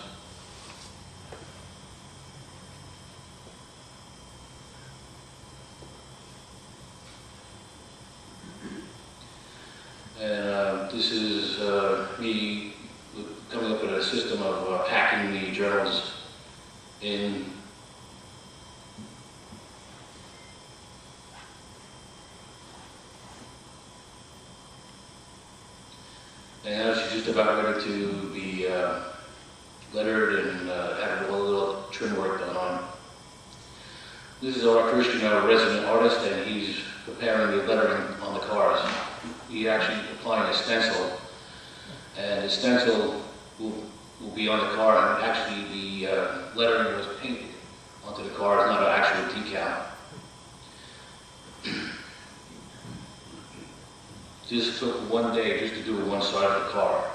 And this is me coming up with a system of packing the journals in. And now she's just about ready to be lettered and have a little trim work done on. This is our Christian, our resident artist, and he's preparing the lettering on the cars. He's actually applying a stencil, and the stencil will be on the car, and actually the lettering was painted onto the car, it's not an actual decal. Just took one day just to do one side of the car.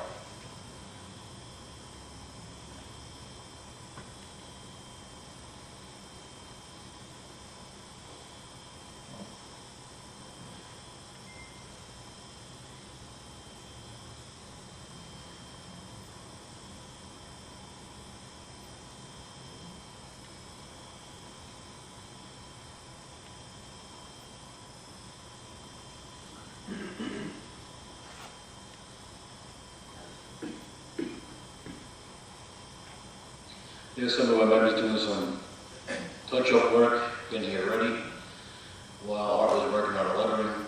Here's some of our members doing some touch-up work, getting it ready, while Art was working on the lettering.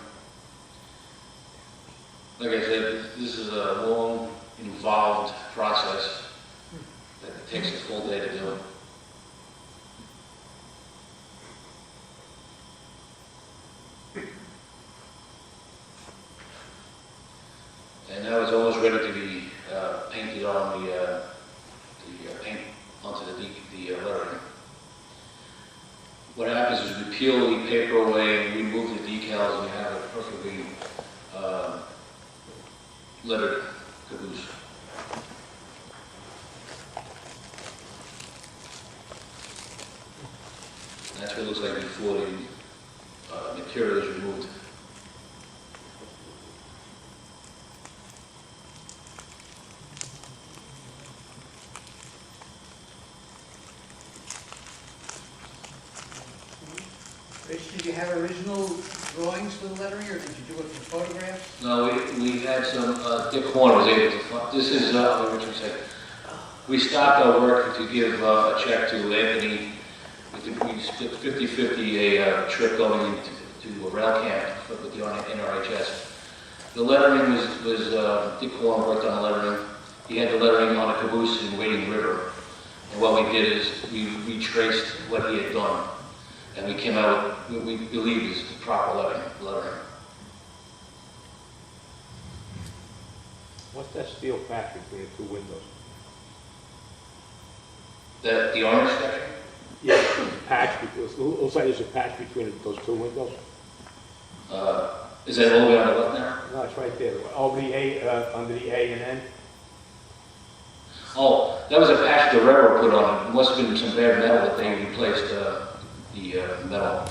Like I said, this is a long, involved process that takes a full day to do. And now it's almost ready to be painted on the paint onto the lettering. What happens is we peel the paper away and remove the decals, and we have a perfectly lettered caboose. And that's what it looks like before the material is removed. Rich, did you have original drawings for the lettering, or did you do it from photographs? No, we had some, Dick Horn was able to find, this is, what would you say? We stopped our work to give a check to Anthony. We split 50-50 a trip going to a rail camp with the NRHS. The lettering was Dick Horn worked on the lettering. He had the lettering on a caboose in Wading River. And what we did is we retraced what he had done. and we came out with what we believe is the proper lettering. What's that steel patch between the two windows? The orange section? Yeah, patch, it looks like there's a patch between those two windows. Is that all the way on the left now? No, it's right there, over the A, under the A and N. Oh, that was a patch the railroad put on. It must have been some bad metal that they replaced the metal.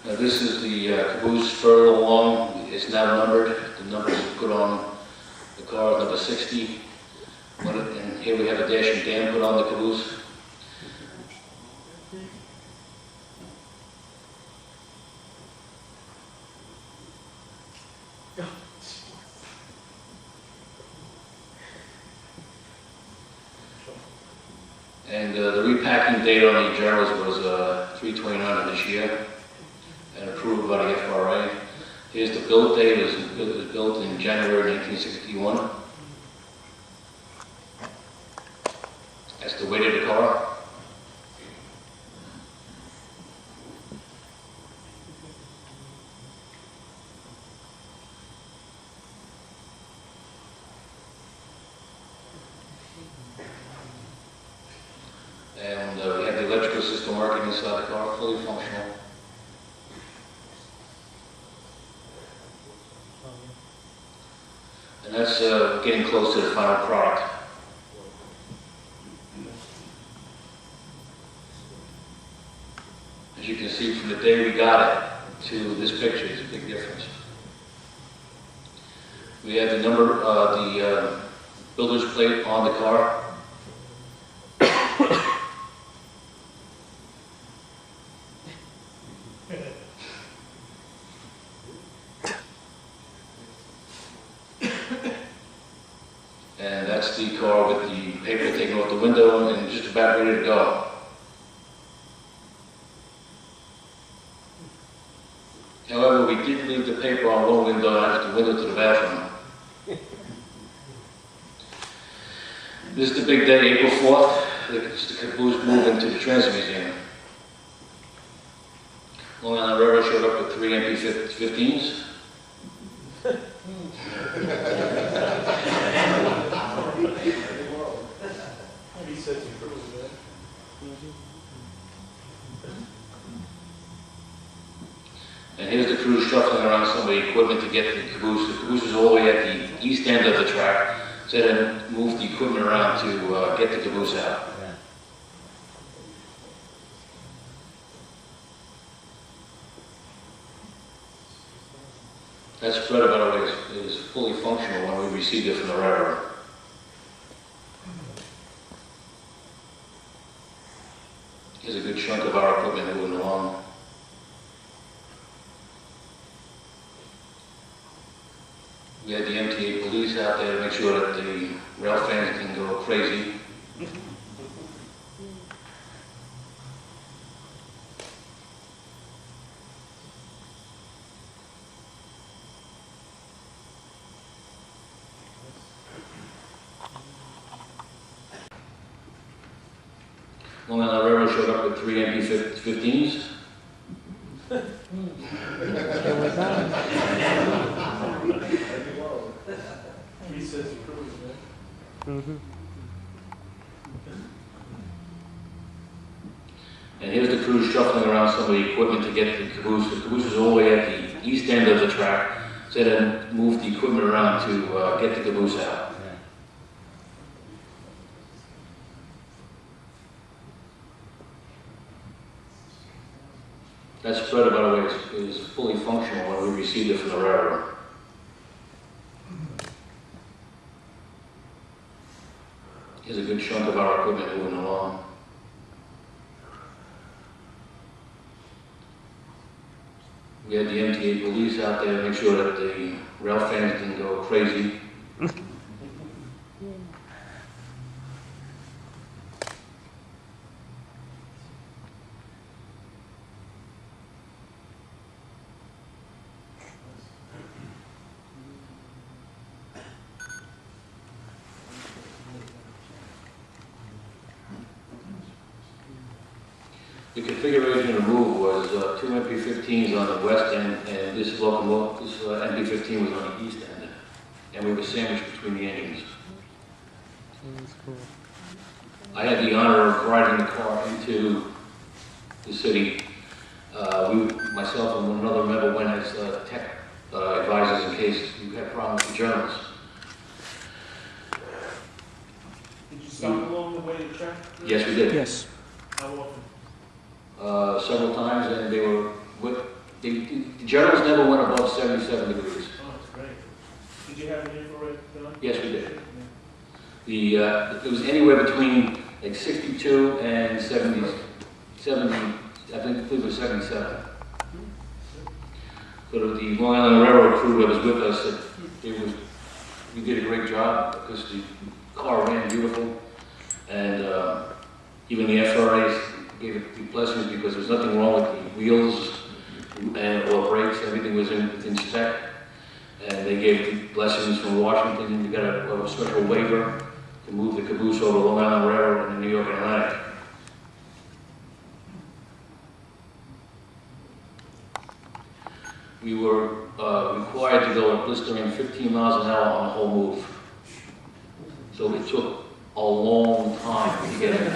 Now this is the caboose further along. It's now numbered. The numbers put on the car is number 60. And here we have a dash and dam put on the caboose. And the repacking date on the journals was 3/29 of this year, and approved by the FRA. Here's the build date. It was built in January 1961. That's the weight of the car. And we have the electrical system working inside the car, fully functional. And that's getting close to the final product. As you can see, from the day we got it to this picture, it's a big difference. We have the number, the builder's plate on the car. And that's the car with the paper taken off the window and just about ready to go. However, we did leave the paper on one window and out the window to the bathroom. This is the big day, April 4th. The caboose moved into the Transit Museum. Long Island Railroad showed up with 3 MP-15s. And here's the crew shuffling around some of the equipment to get the caboose. The caboose is all the way at the east end of the track, so they had to move the equipment around to get the caboose out. That spreader, by the way, is fully functional when we received it from the railroad. Here's a good chunk of our equipment moving along. We had the MTA police out there to make sure that the rail fans can go crazy. Long Island Railroad showed up with 3 MP-15s. And here's the crew shuffling around some of the equipment to get the caboose. The caboose is all the way at the east end of the track, so then move the equipment around to get the caboose out. That spreader, by the way, is fully functional when we received it from the railroad. Here's a good chunk of our equipment moving along. We had the MTA police out there to make sure that the rail fans didn't go crazy. The configuration of the move was two MP15s on the west end, and this locomotive, this MP15 was on the east end, and we were sandwiched between the engines. I had the honor of riding the car into the city. Myself and another member went as tech advisors in case you had problems with journals. Did you stop along the way to check? Yes, we did. Yes. How often? Several times, and they were, the journals never went above 77 degrees. Oh, that's great. Did you have an infrared gun? Yes, we did. It was anywhere between like 62 and 70, I believe it was 77. So the Long Island Railroad crew that was with us said we did a great job because the car ran beautiful, and even the FRAs gave it the blessings because there was nothing wrong with the wheels or brakes. Everything was within spec, and they gave the blessings from Washington. We got a special waiver to move the caboose over Long Island Railroad in the New York Atlantic. We were required to go a blistering 15 miles an hour on the whole move. So it took a long time to get in.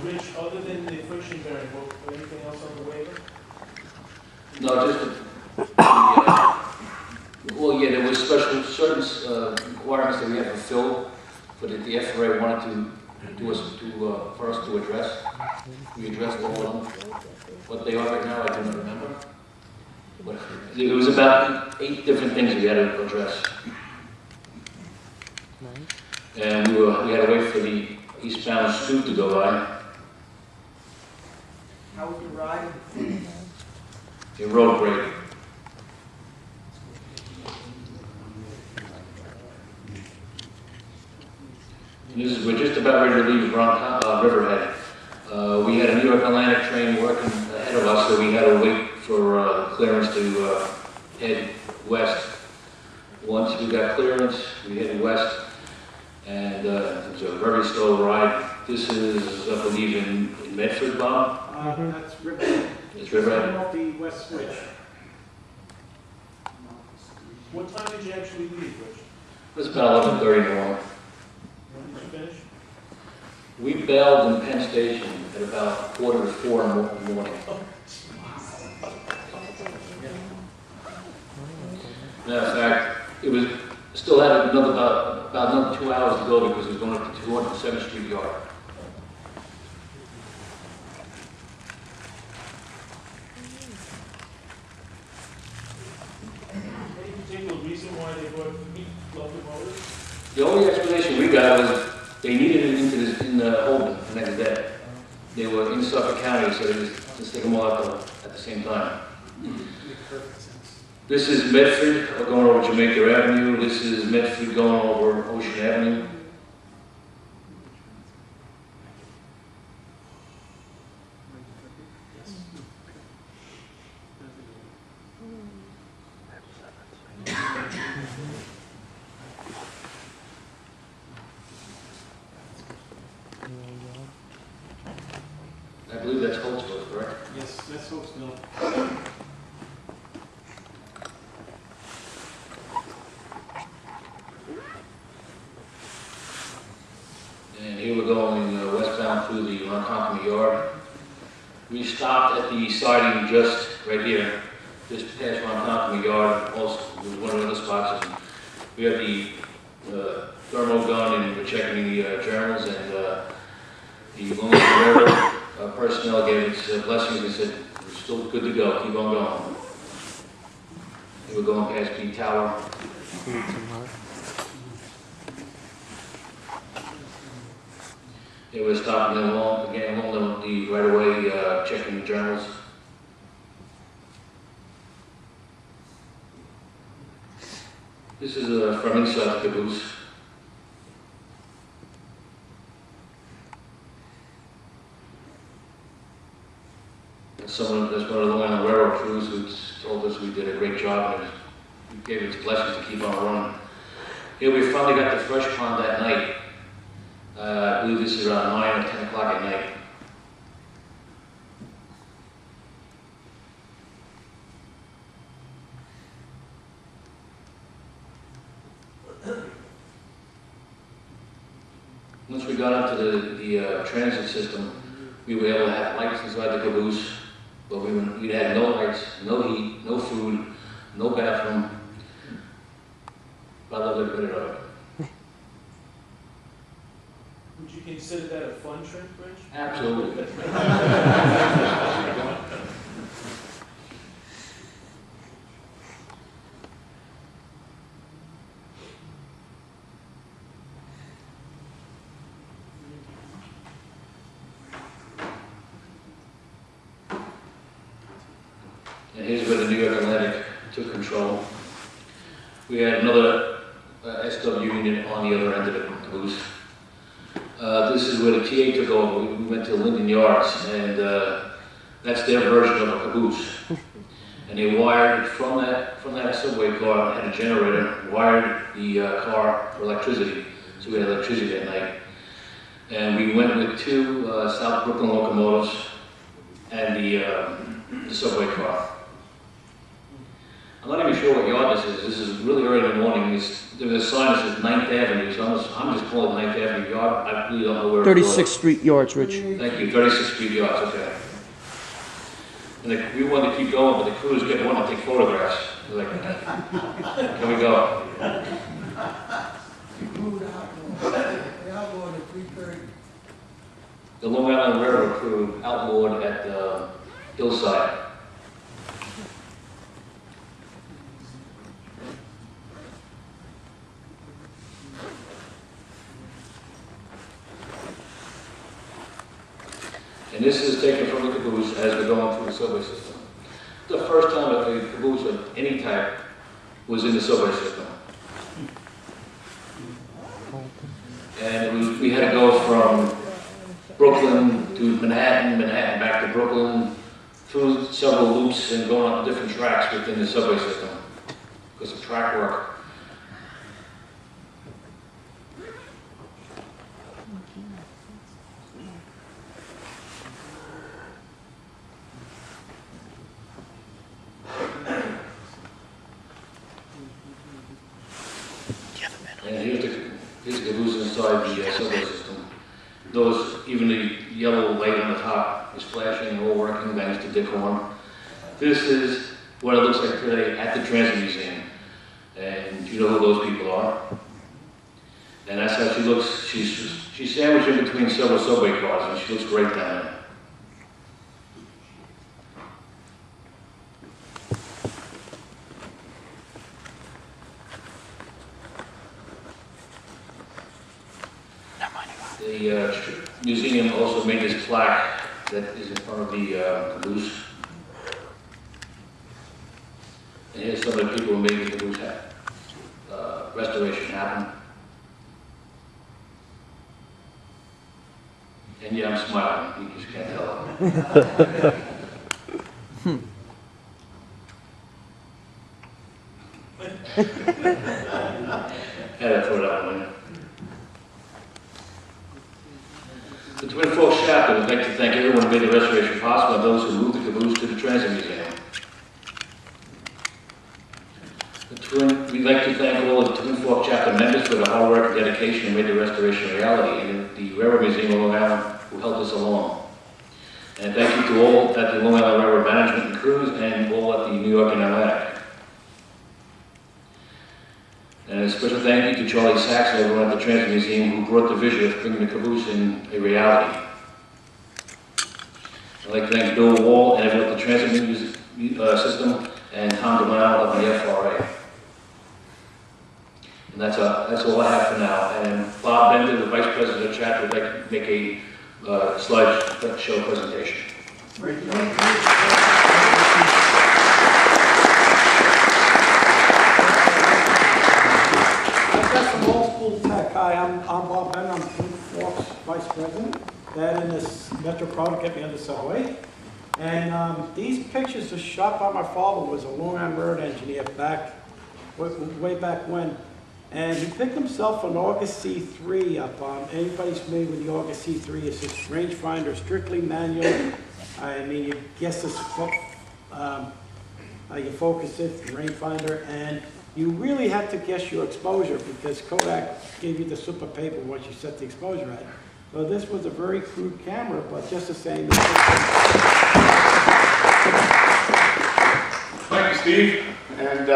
Rich, other than the friction bearing, was anything else on the waiver? No, just well, yeah, there was certain requirements that we had to fulfill, but that the FRA wanted for us to address. We addressed all of them. What they are right now, I don't remember. But it was about 8 different things we had to address. And we had to wait for the eastbound scoop to go by. How was the ride? It rode great. And we're just about ready to leave Riverhead. We had a New York Atlantic train working ahead of us, so we had to wait for clearance to head west. Once we got clearance, we headed west, and it was a very slow ride. This is, I believe, in Medford, Bob? That's Riverhead. It's Riverhead. It's off the west switch. What time did you actually leave, Rich? It was about 11:30 in the morning. When did you finish? We bailed in Penn Station at about 3:45 in the morning. Matter of fact, it was still had about another 2 hours to go because it was going up to 207th Street Yard. Any particular reason why they brought locomotives? The only explanation we got was they needed it in Holden the next day. They were in Suffolk County, so they just stick them all out at the same time. This is Medford going over Jamaica Avenue. This is Medford going over Ocean Avenue. I believe that's Holtzville, correct? Yes, that's Hicksville. And here we're going westbound through the Ronkonkoma Yard. We stopped at the siding just right here, just past Ronkonkoma Yard. Also, there was one of the other spots. And we had the thermal gun, and we're checking the journals, and the Long Island Railroad personnel gave us blessings and said, we're still good to go, keep on going. And we're going past the tower. They were stopping along the right away, checking the journals. This is from inside the caboose. That's one of the Long Island Railroad crews who told us we did a great job and he gave us blessings to keep on running. Here we finally got the fresh pond that night. I believe this is around 9 or 10 o'clock at night. Once we got into the transit system, we were able to have lights inside the caboose, but we had no lights, no heat, no food, no bathroom. But I love every minute of it. Would you consider that a fun trip, Rich? Absolutely. And here's where the New York Atlantic took control. We had another SW unit on the other end of the caboose. This is where the TA took over. We went to Linden Yards, and that's their version of a caboose. And they wired from that subway car, had a generator, wired the car for electricity. So we had electricity that night. And we went with 2 South Brooklyn locomotives and the subway car. I'm not even sure what yard this is. This is really early in the morning. There's a sign that says 9th Avenue, so I'm just calling it 9th Avenue yard. I really don't know where it 36th Street yards, Rich. Thank you, 36th Street yards, okay. And we wanted to keep going, but the crews kept wanting to take photographs. They're like, can we go? The Long Island Railroad crew outlawed at Hillside. And this is taken from the caboose as we're going through the subway system. The first time that a caboose of any type was in the subway system. And we had to go from Brooklyn to Manhattan, Manhattan back to Brooklyn, through several loops and going on different tracks within the subway system because of track work. And here's the caboose inside the subway system. Even the yellow light on the top is flashing and all working thanks to Dick Horn. This is what it looks like today at the Transit Museum. And you know who those people are. And that's how she looks. She's sandwiched in between several subway cars and she looks great down there. The museum also made this plaque that is in front of the caboose. And here's some of the people who made the caboose restoration happen. And yeah, I'm smiling, you just can't tell. Had to throw that one in. The Twin Forks Chapter would like to thank everyone who made the restoration possible and those who moved the caboose to the Transit Museum. We'd like to thank all the Twin Forks Chapter members for the hard work and dedication who made the restoration a reality, and the Railroad Museum of Long Island who helped us along. And thank you to all at the Long Island Railroad Management and crews and all at the New York and Atlantic. And a special thank you to Charlie Sachs and everyone at the Transit Museum who brought the vision of bringing the caboose in a reality. I'd like to thank Bill Wall and everyone at the Transit System and Tom DeMille of the FRA. And that's all I have for now. And Bob Bender, the Vice President of the Chapter, would like to make a slideshow presentation. vice president. That in this Metropolitan kept me on the subway. And these pictures are shot by my father, who was a Long Island Railroad engineer way back when. And he picked himself an August C3 up on, anybody's familiar with the August C3, it's this rangefinder, strictly manual. I mean, you guess this, you focus it, the rangefinder, and you really had to guess your exposure because Kodak gave you the super paper once you set the exposure at. So this was a very crude camera, but just the same. Thank you, Steve. And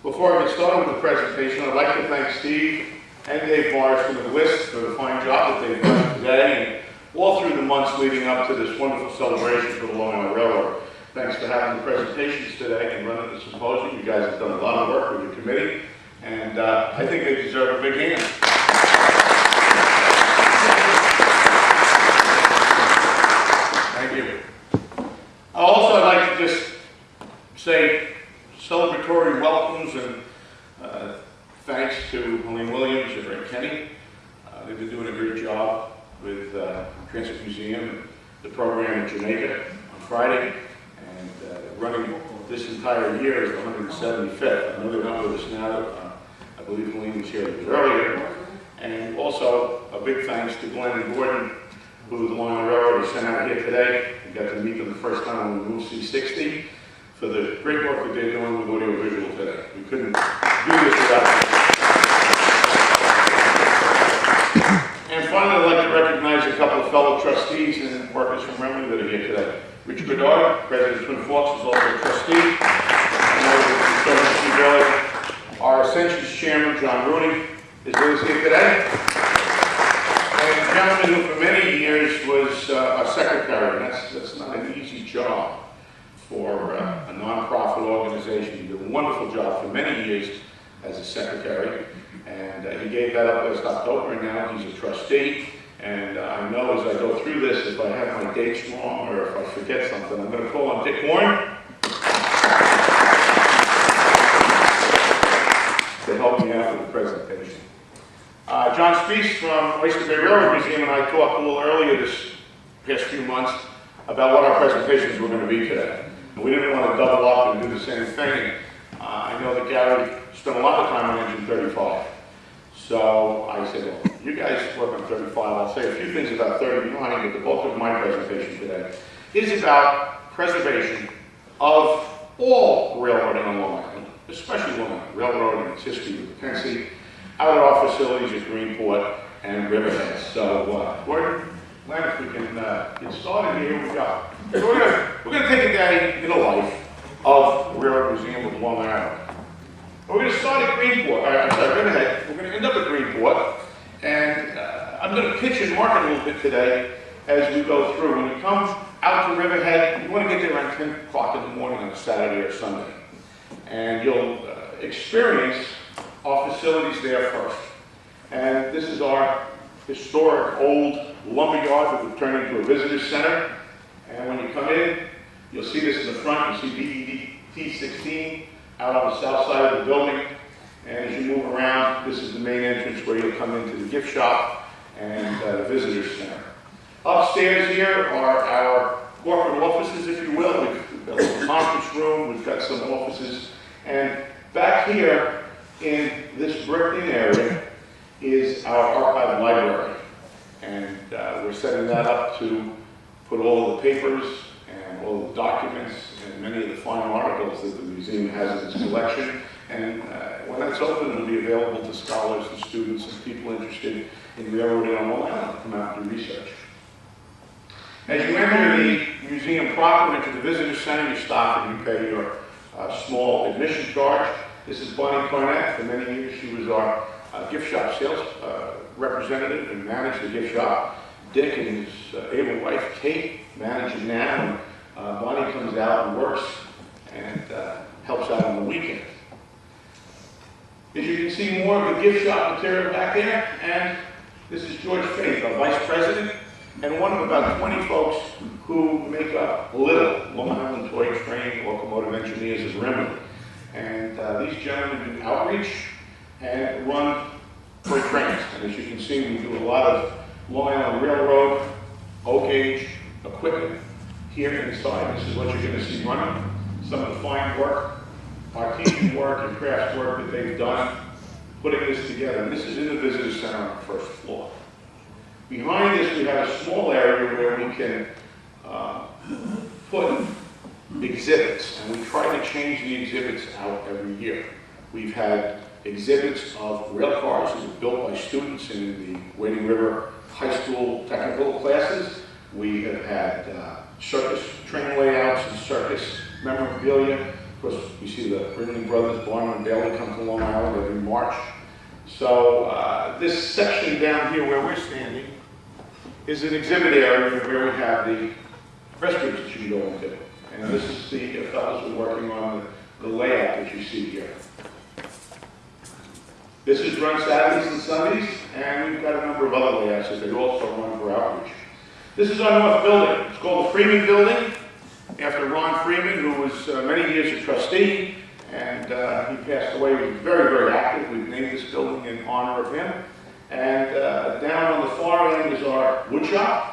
before I get started with the presentation, I'd like to thank Steve and Dave Morrison and the list for the fine job that they've done today and all through the months leading up to this wonderful celebration for the Long Island Railroad. Thanks for having the presentations today and running the symposium. You guys have done a lot of work with your committee, and I think they deserve a big hand. Thank you. Also, I'd like to just say celebratory welcomes and thanks to Helene Williams and Ray Kenny. They've been doing a great job with Transit Museum and the program in Jamaica on Friday, and running this entire year is the 175th. I know they're not with us now. I believe Helene was here a bit earlier. And also a big thanks to Glenn and Gordon, who the Long Island Railroad sent out here today. We got to meet them the first time on the Move C60 for the great work that they're doing with audiovisual today. We couldn't do this without them. And finally, I'd like to recognize a couple of fellow trustees and workers from Remley that are here today. Richard Gorddard, president of Twin Forks, is also a trustee. Our Ascensions chairman, John Rooney, is with us here today. And a gentleman who for many years was a secretary, and that's not an easy job for a nonprofit organization. He did a wonderful job for many years as a secretary, and he gave that up last October, and now he's a trustee. And I know as I go through this, if I have my dates wrong or if I forget something, I'm going to call on Dick Warren to help me out with the presentation. John Speece from Oyster Bay Railroad Museum and I talked a little earlier this past few months about what our presentations were going to be today. We didn't want to double up and do the same thing. I know that Gary spent a lot of time on engine 35. So I said, well, you guys work on 35. I'll say a few things about 39, but the bulk of my presentation today is about preservation of all railroading on Long Island, especially Long Island Railroad and its history with Tennessee, out at our facilities at Greenport and Riverhead. So, Gordon, if we can get started here, we go. So we're going to take a day in the life of the Railroad Museum of Long Island. We're going to start at Greenport. I'm sorry, Riverhead. We're going to end up at Greenport, and I'm going to pitch and market a little bit today as we go through. When you come out to Riverhead, you want to get there around 10 o'clock in the morning on a Saturday or Sunday, and you'll experience our facilities there first. And this is our historic old lumber yard that we've turned into a visitor center. And when you come in, you'll see this in the front. You'll see BDT-16 out on the south side of the building. And as you move around, this is the main entrance where you'll come into the gift shop and the visitor center. Upstairs here are our corporate offices, if you will. We've got a little conference room. We've got some offices. And back here in this bricked-in area is our archive library. And we're setting that up to put all the papers and all the documents and many of the fine articles that the museum has in its collection. And when that's open, it'll be available to scholars and students and people interested in railroading on Long Island to come out and do research. As you enter the museum proper, into the visitor center, you stop and you pay your small admission charge. This is Bonnie Cornett. For many years, she was our gift shop sales representative and managed the gift shop. Dick and his able wife, Kate, manage it now. And Bonnie comes out and works and helps out on the weekend. As you can see more of the gift shop material back there, and this is George Faith, our vice president, and one of about 20 folks who make up Little, Long Island Toy Train Locomotive Engineers of Remley. And these gentlemen do outreach and run toy trains. And as you can see, we do a lot of Long Island Railroad, oak-age equipment here inside. This is what you're going to see running. Some of the fine work, artesian work and craft work that they've done, putting this together. And this is in the visitor center on the first floor. Behind this, we have a small area where we can put exhibits, and we try to change the exhibits out every year. We've had exhibits of rail cars that were built by students in the Wading River High School technical classes. We have had circus train layouts and circus memorabilia. Of course, you see the Ringling Brothers, Barnum and Bailey come to Long Island every March. So this section down here where we're standing is an exhibit area where we have the restrooms that you can go into. And this is the fellows who are working on the layout that you see here. This is run Saturdays and Sundays, and we've got a number of other layouts that they also run for outreach. This is our north building. It's called the Freeman Building, after Ron Freeman, who was many years a trustee, and he passed away. He was very, very active. We've named this building in honor of him. And down on the far end is our wood shop.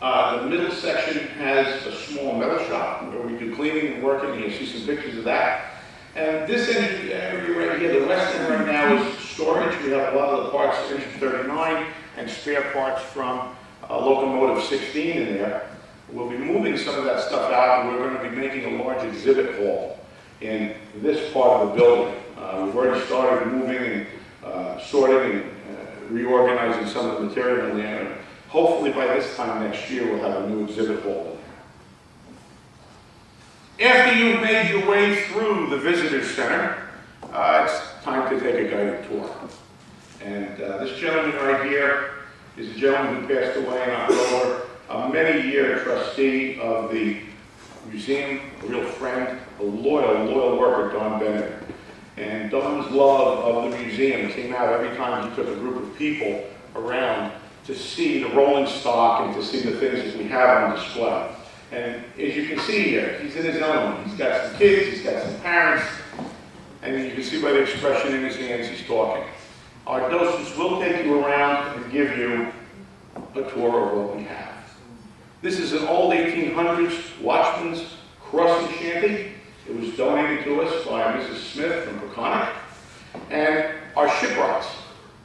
The middle section has a small metal shop where we do cleaning and working. You'll see some pictures of that. And this area right here, the west end right now, is storage. We have a lot of the parts of engine 39 and spare parts from locomotive 16 in there. We'll be moving some of that stuff out, and we're going to be making a large exhibit hall in this part of the building. We've already started moving and sorting and reorganizing some of the material in there. Hopefully by this time next year, we'll have a new exhibit hall. After you've made your way through the visitor center, it's time to take a guided tour. And this gentleman right here is a gentleman who passed away in October, a many-year trustee of the museum, a real friend, a loyal worker, Don Bennett. And Don's love of the museum came out every time he took a group of people around to see the rolling stock and to see the things that we have on display. And as you can see here, he's in his element. He's got some kids, he's got some parents, and you can see by the expression in his hands, he's talking. Our docents will take you around and give you a tour of what we have. This is an old 1800s watchman's crossing shanty. It was donated to us by Mrs. Smith from Peconic. And our shipwrights,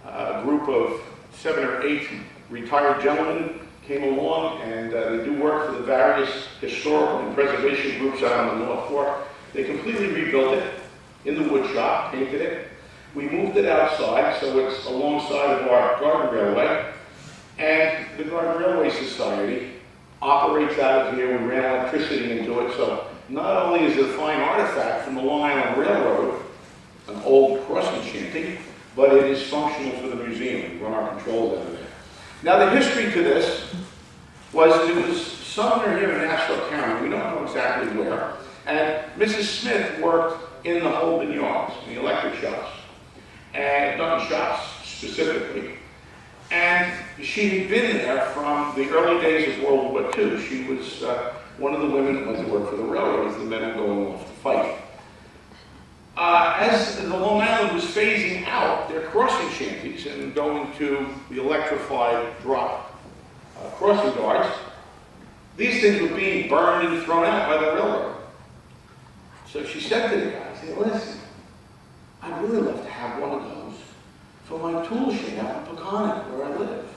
a group of 7 or 8 retired gentlemen, came along, and they do work for the various historical and preservation groups out on the North Fork. They completely rebuilt it in the wood shop, painted it. We moved it outside, so it's alongside of our Garden Railway. And the Garden Railway Society operates out of here. We ran electricity into it, so not only is it a fine artifact from the Long Island Railroad, an old crossing shanty, but it is functional for the museum. We run our controls out of there. Now, the history to this was it was somewhere here in Nassau County. We don't know exactly where. And Mrs. Smith worked in the Holden yards, in the electric shops, and Duncan shops specifically. And she had been there from the early days of World War II. She was one of the women that went to work for the railroad as the men were going off to fight. As the Long Island was phasing out their crossing shanties and going to the electrified drop crossing guards, these things were being burned and thrown out by the railroad. So she said to the guys, hey, listen, I'd really love to have one of those for my tool shed out in Peconic, where I live.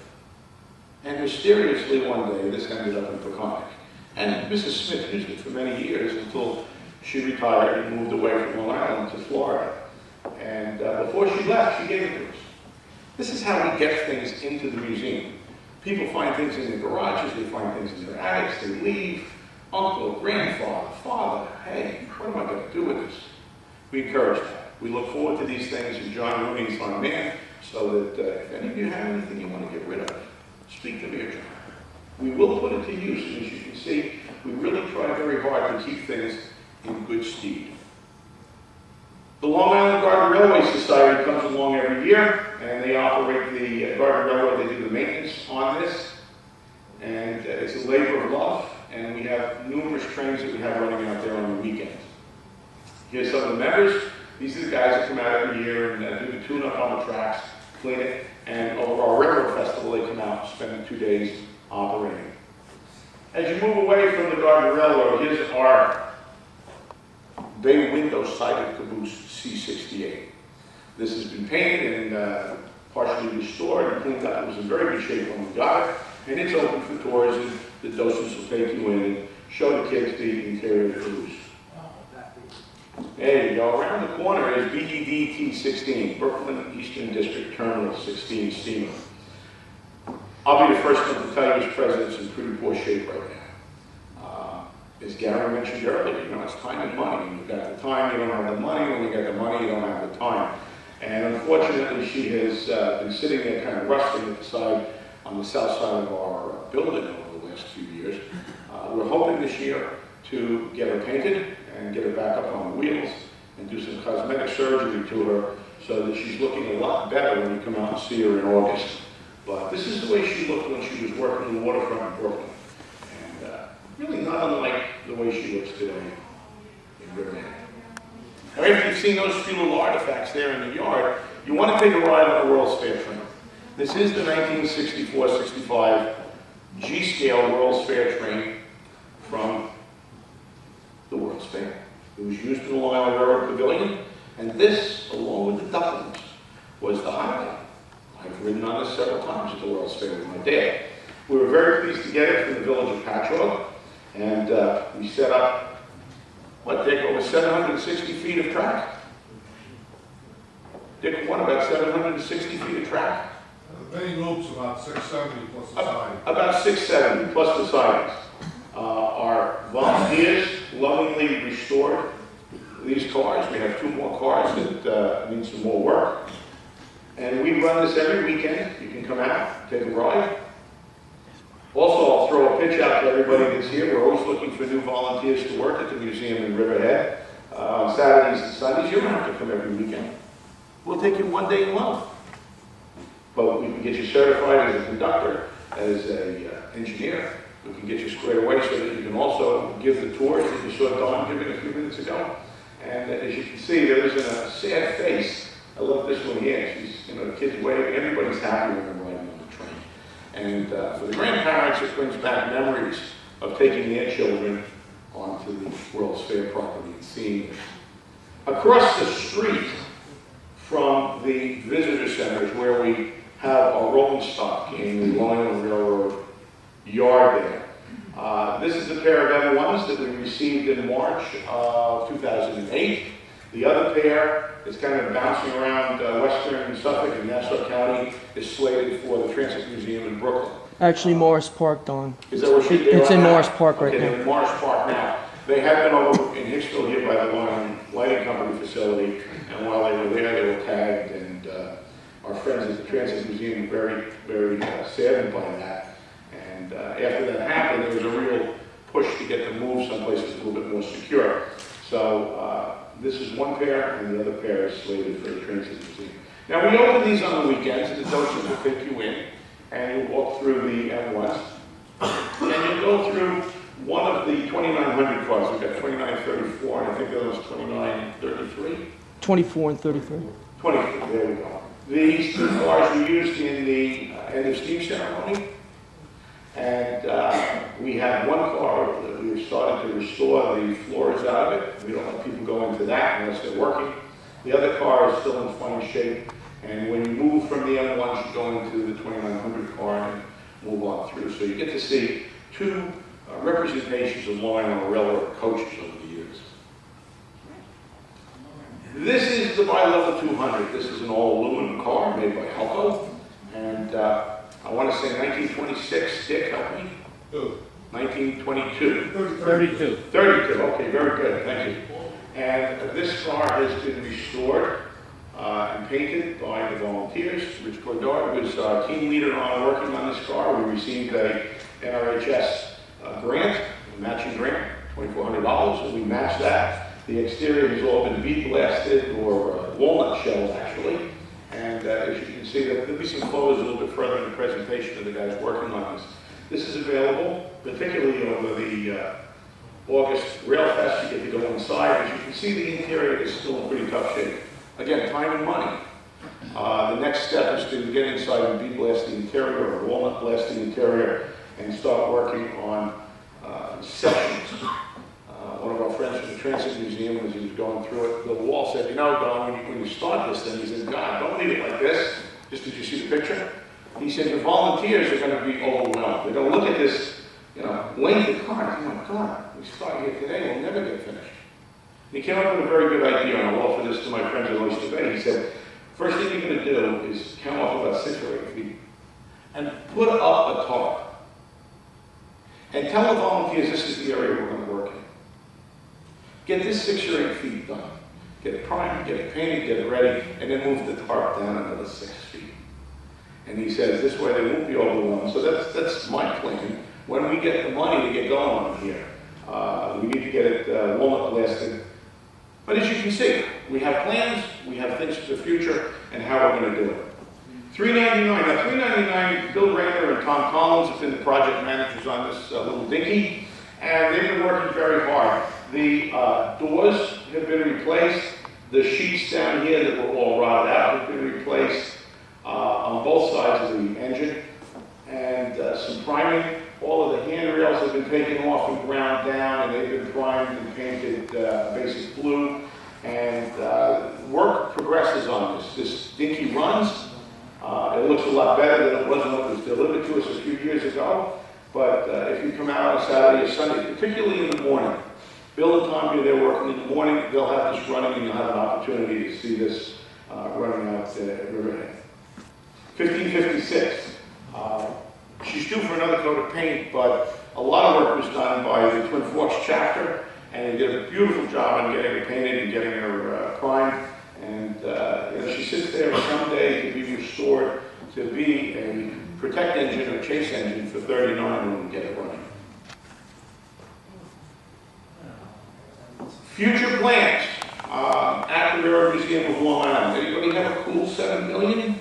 And mysteriously one day, this ended up in Peconic. And Mrs. Smith used it for many years until she retired and moved away from Long Island to Florida. And before she left, she gave it to us. This is how we get things into the museum. People find things in their garages, they find things in their attics, they leave. Uncle, grandfather, father, hey, what am I going to do with this? We encourage that. We look forward to these things, and John Rooney's on man, so that if any of you have anything you want to get rid of, speak to me or John. We will put it to use, and as you can see, we really try very hard to keep things in good stead. The Long Island Garden Railway Society comes along every year, and they operate the Garden Railroad. They do the maintenance on this, and it's a labor of love, and we have numerous trains that we have running out there on the weekends. Here's some of the members. These are the guys that come out every year and do the tune-up on the tracks, clean it, And over our Railroad Festival, they come out and spend 2 days operating. As you move away from the Garden Railroad, here's our bay window-sided caboose C68. This has been painted and partially restored and cleaned up. It was in very good shape when we got it, and it's open for tours, and the docents will take you in and show the kids the interior of the caboose. There you go. Around the corner is BED T16, Brooklyn Eastern District Terminal 16 steamer. I'll be the first one to tell you his president's in pretty poor shape right now. As Gary mentioned earlier, you know, it's time and money. When you've got the time, you don't have the money. When you got the money, you don't have the time. And unfortunately, she has been sitting there kind of rusting at the side, on the south side of our building over the last few years. We're hoping this year to get her painted and get her back up on the wheels and do some cosmetic surgery to her so that she's looking a lot better when you come out and see her in August. But this is the way she looked when she was working the waterfront in Brooklyn. And really not unlike the way she looks today in Riverhead. Now, after you've seen those few little artifacts there in the yard, you want to take a ride on the World's Fair train. This is the 1964-65 G-scale World's Fair train from the World's Fair. It was used in the Long Island Railroad Pavilion, and this, along with the Ducklings, was the highlight. I've ridden on this several times at the World's Fair with my dad. We were very pleased to get it from the village of Patchogue, and we set up, what, Dick, over 760 feet of track? Dick, what, about 760 feet of track? Many loops, about 670 plus the siding. About 670 plus the sidings. Our volunteers lovingly restored these cars. We have 2 more cars that need some more work. And we run this every weekend. You can come out, take a ride. Also, I'll throw a pitch out to everybody that's here. We're always looking for new volunteers to work at the museum in Riverhead. On Saturdays and Sundays, you don't have to come every weekend. We'll take you 1 day a month. But we can get you certified as a conductor, as an engineer. We can get you squared away so that you can also give the tours that you saw Dawn giving a few minutes ago. And as you can see, there isn't a sad face. I love this one here. She's, you know, the kids waving. Everybody's happy when they're riding on the train. And for the grandparents, it brings back memories of taking their children onto the World's Fair property and seeing it. Across the street from the visitor centers where we have our rolling stock in the Long Island Railroad yard there. This is a pair of M1s that we received in March of 2008. The other pair is kind of bouncing around western Suffolk and Nassau County, is slated for the Transit Museum in Brooklyn. Actually, Morris Park, Don. Is that where It's in Morris Park right now. They're in Morris Park now. They have been over in Hicksville here by the Long Island Lighting Company facility, and while they were there, they were tagged, and our friends at the Transit Museum were very, very saddened by that. And after that happened, there was a real push to get them moved someplace that's a little bit more secure. So this is one pair, and the other pair is slated for the Transit Museum. Now, we open these on the weekends, and the docents will take you in, and you'll walk through the M1s, and you'll go through one of the 2900 cars. We've got 2934, and I think the other was 2933. 24 and 33. 23, there we go. These 2 cars were used in the end of steam ceremony. And we have one car that we've started to restore the floors out of it. We don't let people go into that unless they're working. The other car is still in fine shape. And when you move from the M1, you go into the 2900 car and move on through. So you get to see 2 representations of Long Island Railroad coaches over the years. This is the bi-level 200. This is an all-aluminum car made by Helco. And I want to say 1926. Dick, help me. 1922. 32. 32. Okay, very good. Thank you. And this car has been restored and painted by the volunteers. Rich Gorddard was our team leader on working on this car. We received a NRHS grant, a matching grant, $2,400, and we matched that. The exterior has all been bead blasted, or walnut shelled actually. And as you can see, there'll be some photos a little bit further in the presentation of the guys working on this. This is available, particularly over the August Rail Fest. You get to go inside. As you can see, the interior is still in pretty tough shape. Again, time and money. The next step is to get inside and de-blast the interior, or walnut blast the interior, and start working on sections. One of our friends from the Transit Museum, as he was going through it, the wall said, you know, Don, when you start this thing, he said, God, don't leave it like this. Just did you see the picture? He said, the volunteers are going to be overwhelmed. They're going to look at this, you know, length of time. Oh my God, we start here today, we'll never get finished. And he came up with a very good idea, and I'll offer this to my friends at Oyster Bay. He said, first thing you're going to do is come off about 6 or 8 feet and put up a tarp. And tell the volunteers this is the area we're going to work in. Get this 6 or 8 feet done. Get it primed, get it painted, get it ready, and then move the tarp down another 6 feet. And he says this way they won't be overwhelmed. So that's my plan. When we get the money to get going on here, we need to get it walnut blasted. But as you can see, we have plans, we have things for the future, and how we're going to do it. $399. Now, $399, Bill Rayner and Tom Collins have been the project managers on this little dinghy, and they've been working very hard. The doors have been replaced. The sheets down here that were all rotted out have been replaced on both sides of the engine, and some priming. All of the handrails have been taken off and ground down, and they've been primed and painted basic blue. And work progresses on this. This dinghy runs. It looks a lot better than it was when it was delivered to us a few years ago. But if you come out on Saturday or Sunday, particularly in the morning, Bill and Tommy, they're working in the morning. They'll have this running, and you'll have an opportunity to see this running out at Riverhead. 1556. She's due for another coat of paint, but a lot of work was done by the Twin Forks chapter, and they did a beautiful job on getting her painted and getting her primed. And you know, she sits there someday to be restored to be a protect engine or chase engine for 39 when we get it running. Future plans at the LIRR Museum of Long Island. Anybody have a cool $7 million?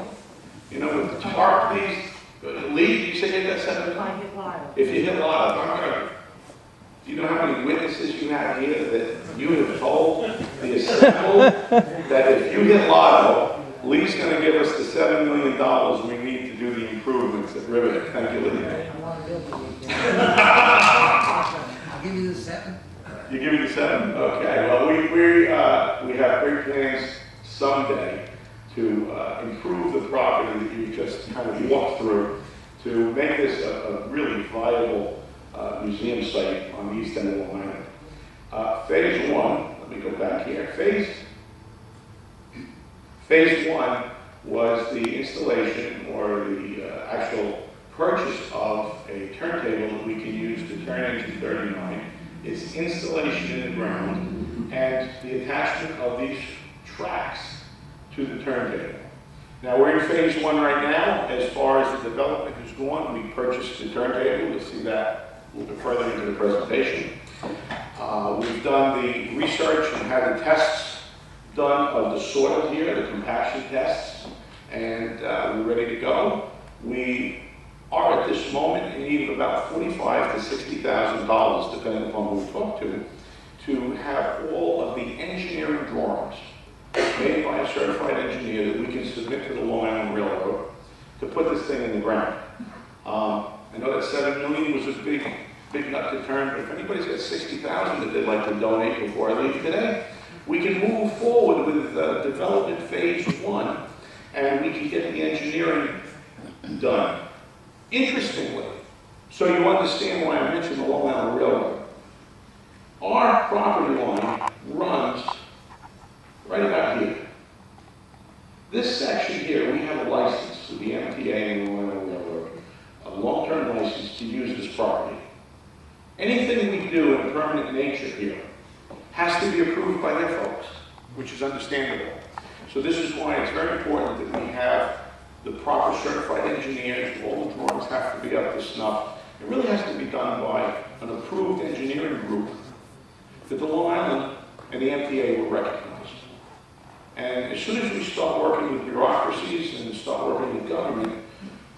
You know, with the tarp, please. Lee, you say you got 7 million? If you hit lotto, I'm gonna. Do you know how many witnesses you have here that you have told the assembled that if you hit lotto, Lee's going to give us the $7 million we need to do the improvements at Riverhead? Thank you, Lee. I'll give you the 7. You give me the 7? Okay. Well, we have great plans someday to improve the property that you just kind of walked through to make this a really viable museum site on the east end of Long Island. Phase 1, let me go back here. Phase 1 was the installation or the actual purchase of a turntable that we can use to turn engine 39. Its installation in the ground and the attachment of these tracks to the turntable. Now we're in phase 1 right now. As far as the development has gone, we purchased the turntable. You'll see that a little bit further into the presentation. We've done the research and had the tests done of the soil here, the compaction tests, and we're ready to go. We are at this moment in need of about $45,000 to $60,000, depending upon who we talk to have all of the engineering drawings made by a certified engineer that we can submit to the Long Island Railroad to put this thing in the ground. I know that $7 million was a big nut to turn, but if anybody's got $60,000 that they'd like to donate before I leave today, we can move forward with development phase 1, and we can get the engineering done. Interestingly, so you understand why I mentioned the Long Island Railroad, our property line runs right about here. This section here, we have a license with the MTA and the Long Island Railroad, a long-term license to use this property. Anything we do in a permanent nature here has to be approved by their folks, which is understandable. So this is why it's very important that we have the proper certified engineers. All the drawings have to be up to snuff. It really has to be done by an approved engineering group that the Long Island and the MTA will recognize. And as soon as we start working with bureaucracies and start working with government,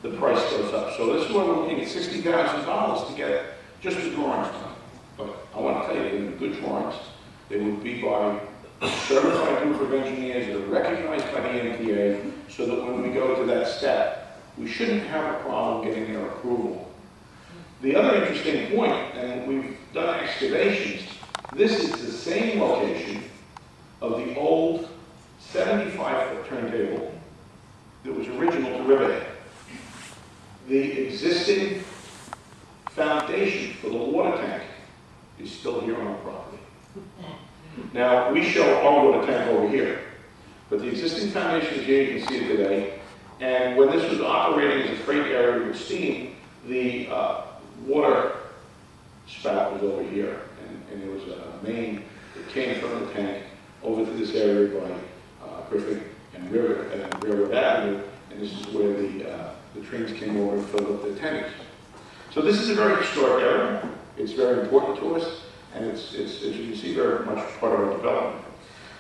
the price goes up. So this is why we're looking at $60,000 to get just the drawings done. But I want to tell you, they're good drawings. They would be by certified group of engineers that are recognized by the MTA, so that when we go to that step, we shouldn't have a problem getting their approval. The other interesting point, and we've done excavations, this is the same location of the old 75-foot turntable that was original to Riverhead. The existing foundation for the water tank is still here on our property. Now, we show our water tank over here, but the existing foundation is here, you can see it today, and when this was operating as a freight area with steam, the water spout was over here, and there was a main that came from the tank over to this area by Griffin and Railroad Avenue, and this is where the trains came over and filled up their tanks. So this is a very historic area. It's very important to us, and it's as you can see, very much part of our development.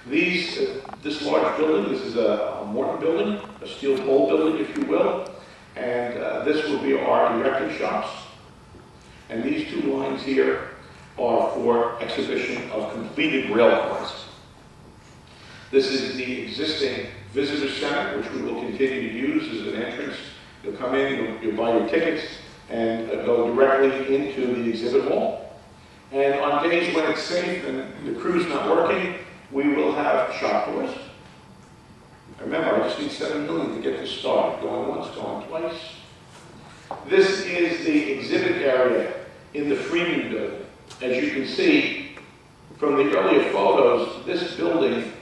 This large building, this is a Morton building, a steel pole building, if you will, and this will be our erecting shops. And these two lines here are for exhibition of completed rail cars. This is the existing visitor center, which we will continue to use as an entrance. You'll come in, you'll buy your tickets, and go directly into the exhibit hall. And on days when it's safe and the crew's not working, we will have shop tours. Remember, I just need $7 million to get this started. Going once, going twice. This is the exhibit area in the Freeman building. As you can see from the earlier photos, this building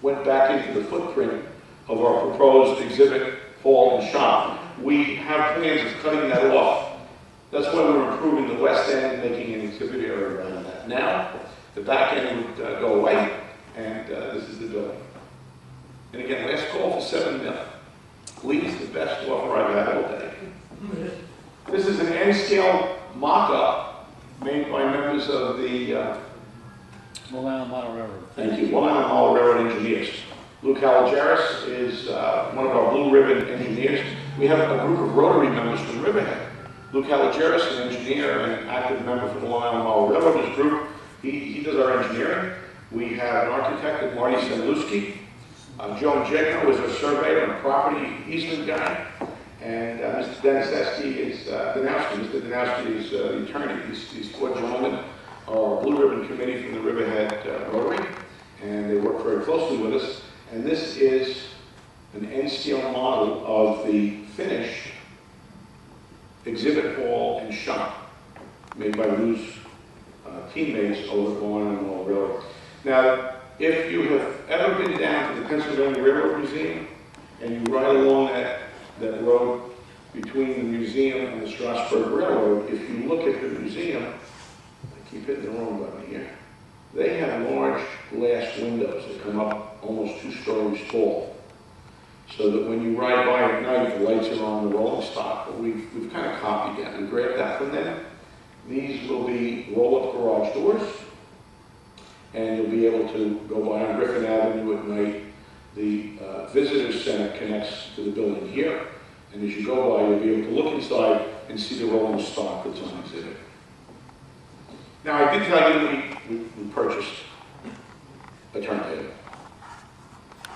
went back into the footprint of our proposed exhibit hall and shop. We have plans of cutting that off. That's why we're improving the west end and making an exhibit area around that. Now, the back end would go away, and this is the building. And again, last call for $7 million. Please, the best offer I've had all day. This is an N-scale mock-up made by members of the Long Island Model Railroad. Thank you. Long Island Model Railroad engineers. Lou Calageris is one of our blue ribbon engineers. We have a group of Rotary members from Riverhead. Lou Calageris, an engineer and an active member from the Long Island Model Railroad group. He does our engineering. We have an architect, Marty Semlewski. Joan Jegno is our surveyor and property easement guy. And Mr. Dennis Esty is Danowski. Mr. Danowski is the attorney. These four gentlemen are Blue Ribbon Committee from the Riverhead Rotary, and they work very closely with us. And this is an N-scale model of the finished exhibit hall and shop made by Lou's teammates over at Long Island Model Railroad. Now, if you have ever been down to the Pennsylvania Railroad Museum and you ride along that road between the museum and the Strasburg Railroad, if you look at the museum, I keep hitting the wrong button here, they have large glass windows that come up almost 2 stories tall. So that when you ride by at night, the lights are on the rolling stock. But we've kind of copied that. We grabbed that from them. These will be roll-up garage doors. And you'll be able to go by on Griffin Avenue at night. The visitor center connects to the building here. And as you go by, you'll be able to look inside and see the rolling stock that's on exhibit. Now, I did tell you we purchased a turntable.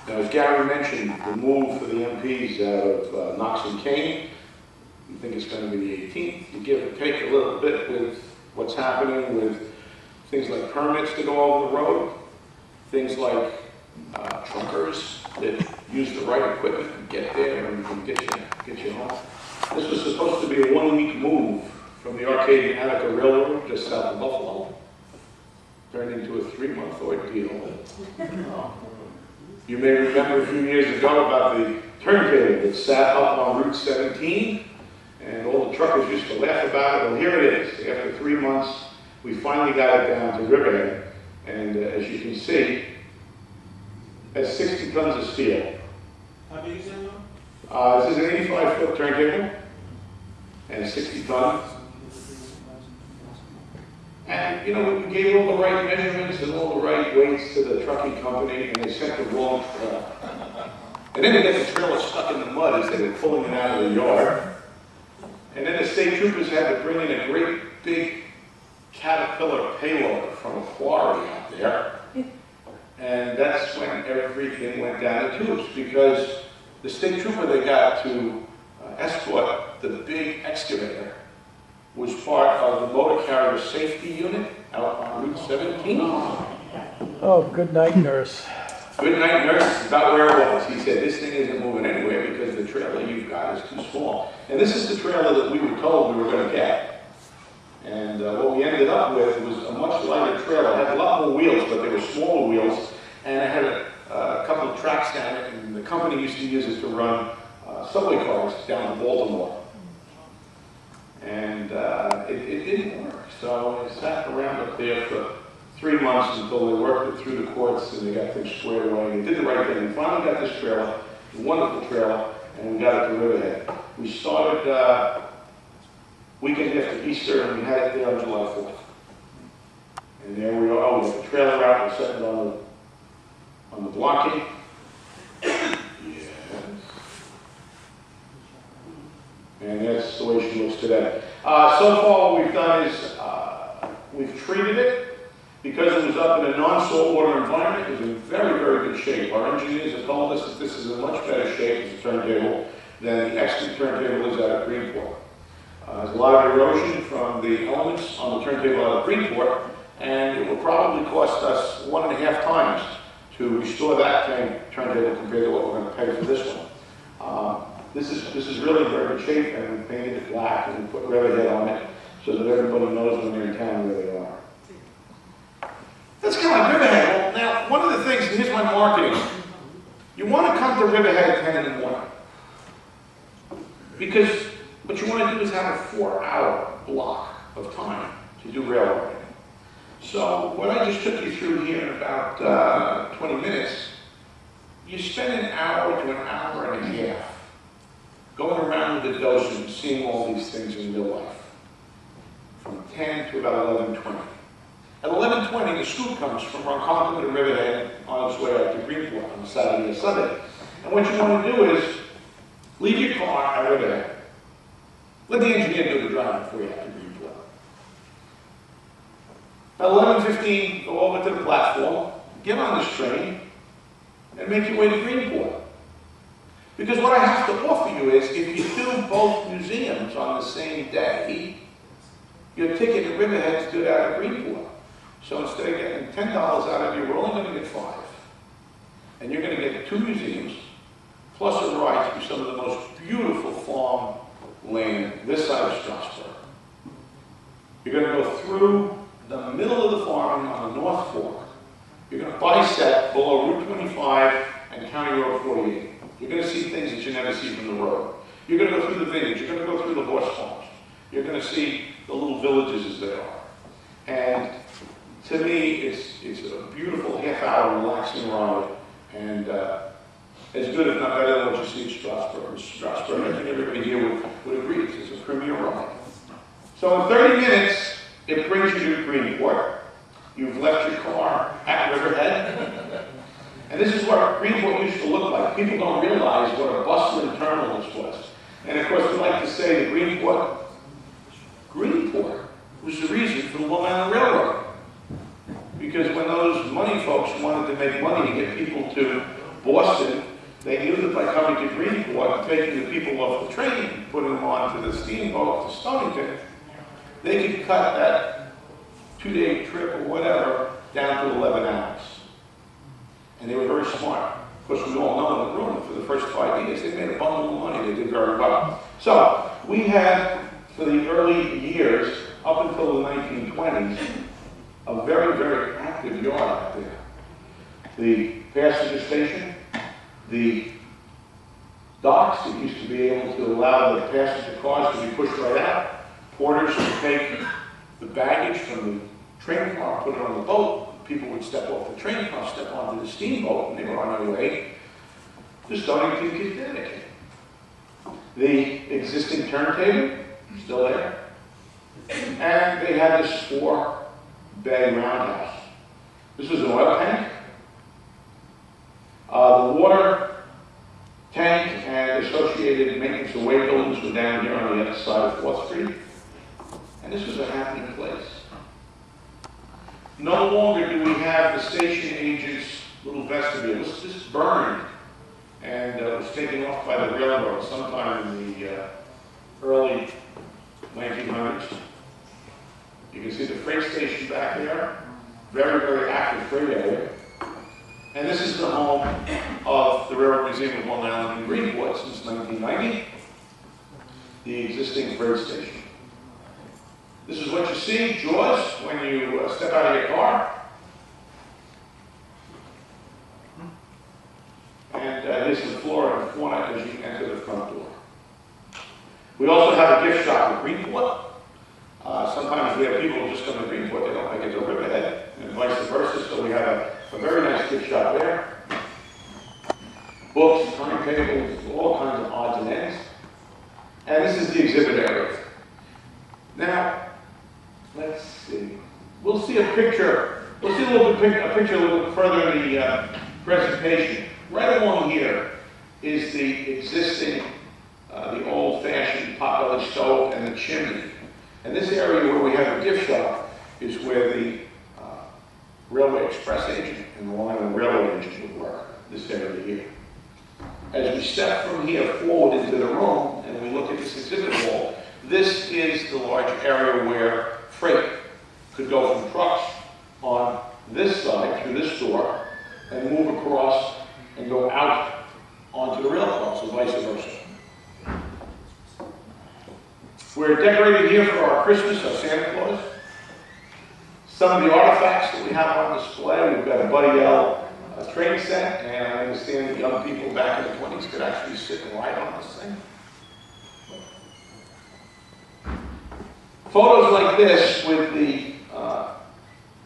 Now, as Gary mentioned, the move for the MPs out of Knox and Kane, we think it's going to be the 18th. You give or take a little bit with what's happening with things like permits to go over the road, things like truckers that use the right equipment and get there and can get you home. This was supposed to be a 1-week move from the Arcadian Attica Railroad just south of Buffalo. Turned into a 3-month ordeal. You may remember a few years ago about the turntable that sat up on Route 17, and all the truckers used to laugh about it. Well, here it is. After 3 months, we finally got it down to Riverhead, and as you can see, has 60 tons of steel. How big is that now? This is an 85-foot turntable, and 60 tons. And, you know, we gave all the right measurements and all the right weights to the trucking company, and they sent the wrong trailer. And then they get the trailer stuck in the mud as they were pulling it out of the yard. And then the state troopers had to bring in a great big Caterpillar payloader from a quarry out there. And that's when everything went down the tubes, because the state trooper they got to escort the big excavator was part of the motor carrier safety unit out on Route 17. Oh, good night, nurse. Good night, nurse. It's about where it was. He said, this thing isn't moving anywhere because the trailer you've got is too small. And this is the trailer that we were told we were going to get. And what we ended up with was a much lighter trailer. It had a lot more wheels, but they were smaller wheels. And it had a couple of tracks down it, and the company used to use it to run subway cars down to Baltimore. And it didn't work. So I sat around up there for 3 months until they worked it through the courts and they got things squared away. They did the right thing. We finally got this trailer, a wonderful trailer, and we got it to Riverhead. We started weekend after Easter, and we had it there on July 4th. And there we are. We got the trailer out. We're setting it on the blocking. Yes. And that's the way she looks today. So far, what we've done is we've treated it. Because it was up in a non-saltwater environment, it was in very, very good shape. Our engineers have told us that this is in much better shape as a turntable than the excellent turntable is out of Greenport. There's a lot of erosion from the elements on the turntable out of Greenport, and it will probably cost us 1.5 times to restore that turntable compared to what we're going to pay for this one. This is really in very good shape, and we painted it black and we put Riverhead on it so that everybody knows when they're in town where they are. Let's come on, Riverhead. Now, one of the things, and here's my marketing. You want to come to Riverhead at 10 in the morning. Because what you want to do is have a 4-hour block of time to do railroading. So, what I just took you through here in about 20 minutes, you spend an hour to an hour and a half going around with the docent and seeing all these things in real life. From 10 to about 11:20. At 11:20, the scoop comes from Ronkonkoma to Riverhead on its way out to Greenport on Saturday or Sunday. And what you want to do is leave your car at Riverhead. Let the engineer do the driving for you out to Greenport. At 11:15, go over to the platform, get on this train, and make your way to Greenport. Because what I have to offer you is, if you do both museums on the same day, your ticket to Riverhead is good out of Greenport. So instead of getting $10 out of you, we're only going to get 5. And you're going to get 2 museums, plus a ride through some of the most beautiful farm land this side of Strasbourg. You're going to go through the middle of the farm on the North Fork. You're going to bisect below Route 25 and County Road 48. You're going to see things that you never see from the road. You're going to go through the vineyards. You're going to go through the horse farms. You're going to see the little villages as they are. And to me, it's a beautiful half-hour relaxing ride, and as good, if not better, than what you see in Strasbourg. Strasbourg, I think everybody here would agree, it's a premier ride. So in 30 minutes, it brings you to Greenport. You've left your car at Riverhead. And this is what Greenport used to look like. People don't realize what a bustling terminal this was. And of course, we like to say that Greenport was the reason for the Long Island Railroad. Because when those money folks wanted to make money to get people to Boston, they knew that by coming to Greenport and taking the people off the train and putting them onto the steamboat to Stonington, they could cut that 2-day trip or whatever down to 11 hours. And they were very smart. Of course, we all know in the room, for the first 5 years, they made a bundle of money. They did very well. So, we had, for the early years, up until the 1920s, a very, very active yard out there. The passenger station, the docks that used to be able to allow the passenger cars to be pushed right out, porters would take the baggage from the train car, put it on the boat, people would step off the train car, step onto the steamboat, and they were on their way to Stonington, Connecticut. The existing turntable, still there. And they had this 4-bay roundhouse. This was an oil tank. The water tank and associated maintenance of way buildings were down here on the other side of 4th Street. And this was a happening place. No longer do we have the station agents little vestibule. This is burned and was taken off by the railroad sometime in the early 1900s. You can see the freight station back there. Very, very active freight area. And this is the home of the Railroad Museum of Long Island in Greenport since 1990, the existing freight station. This is what you see, Jaws, when you step out of your car. And here's the flora and fauna as you enter the front door. We also have a gift shop at Greenport. Sometimes we have people who just come to Greenport, they don't make it to Riverhead, and vice versa, so we have a very nice gift shop there. Books, timetables, all kinds of odds and ends. And this is the exhibit area. Now, let's see. We'll see a picture. We'll see a picture a little bit further in the presentation. Right along here is the existing, the old-fashioned potbelly stove and the chimney. And this area where we have a gift shop is where the Railway Express agent and the Long Island Railroad agent would work, this area here. As we step from here forward into the room and we look at this exhibit wall, this is the large area where freight could go from trucks on this side through this door and move across and go out onto the rail cars, or vice versa. We're decorated here for our Christmas, our Santa Claus. Some of the artifacts that we have on display, we've got a Buddy L train set, and I understand that young people back in the 20s could actually sit and ride on this thing. Photos like this with the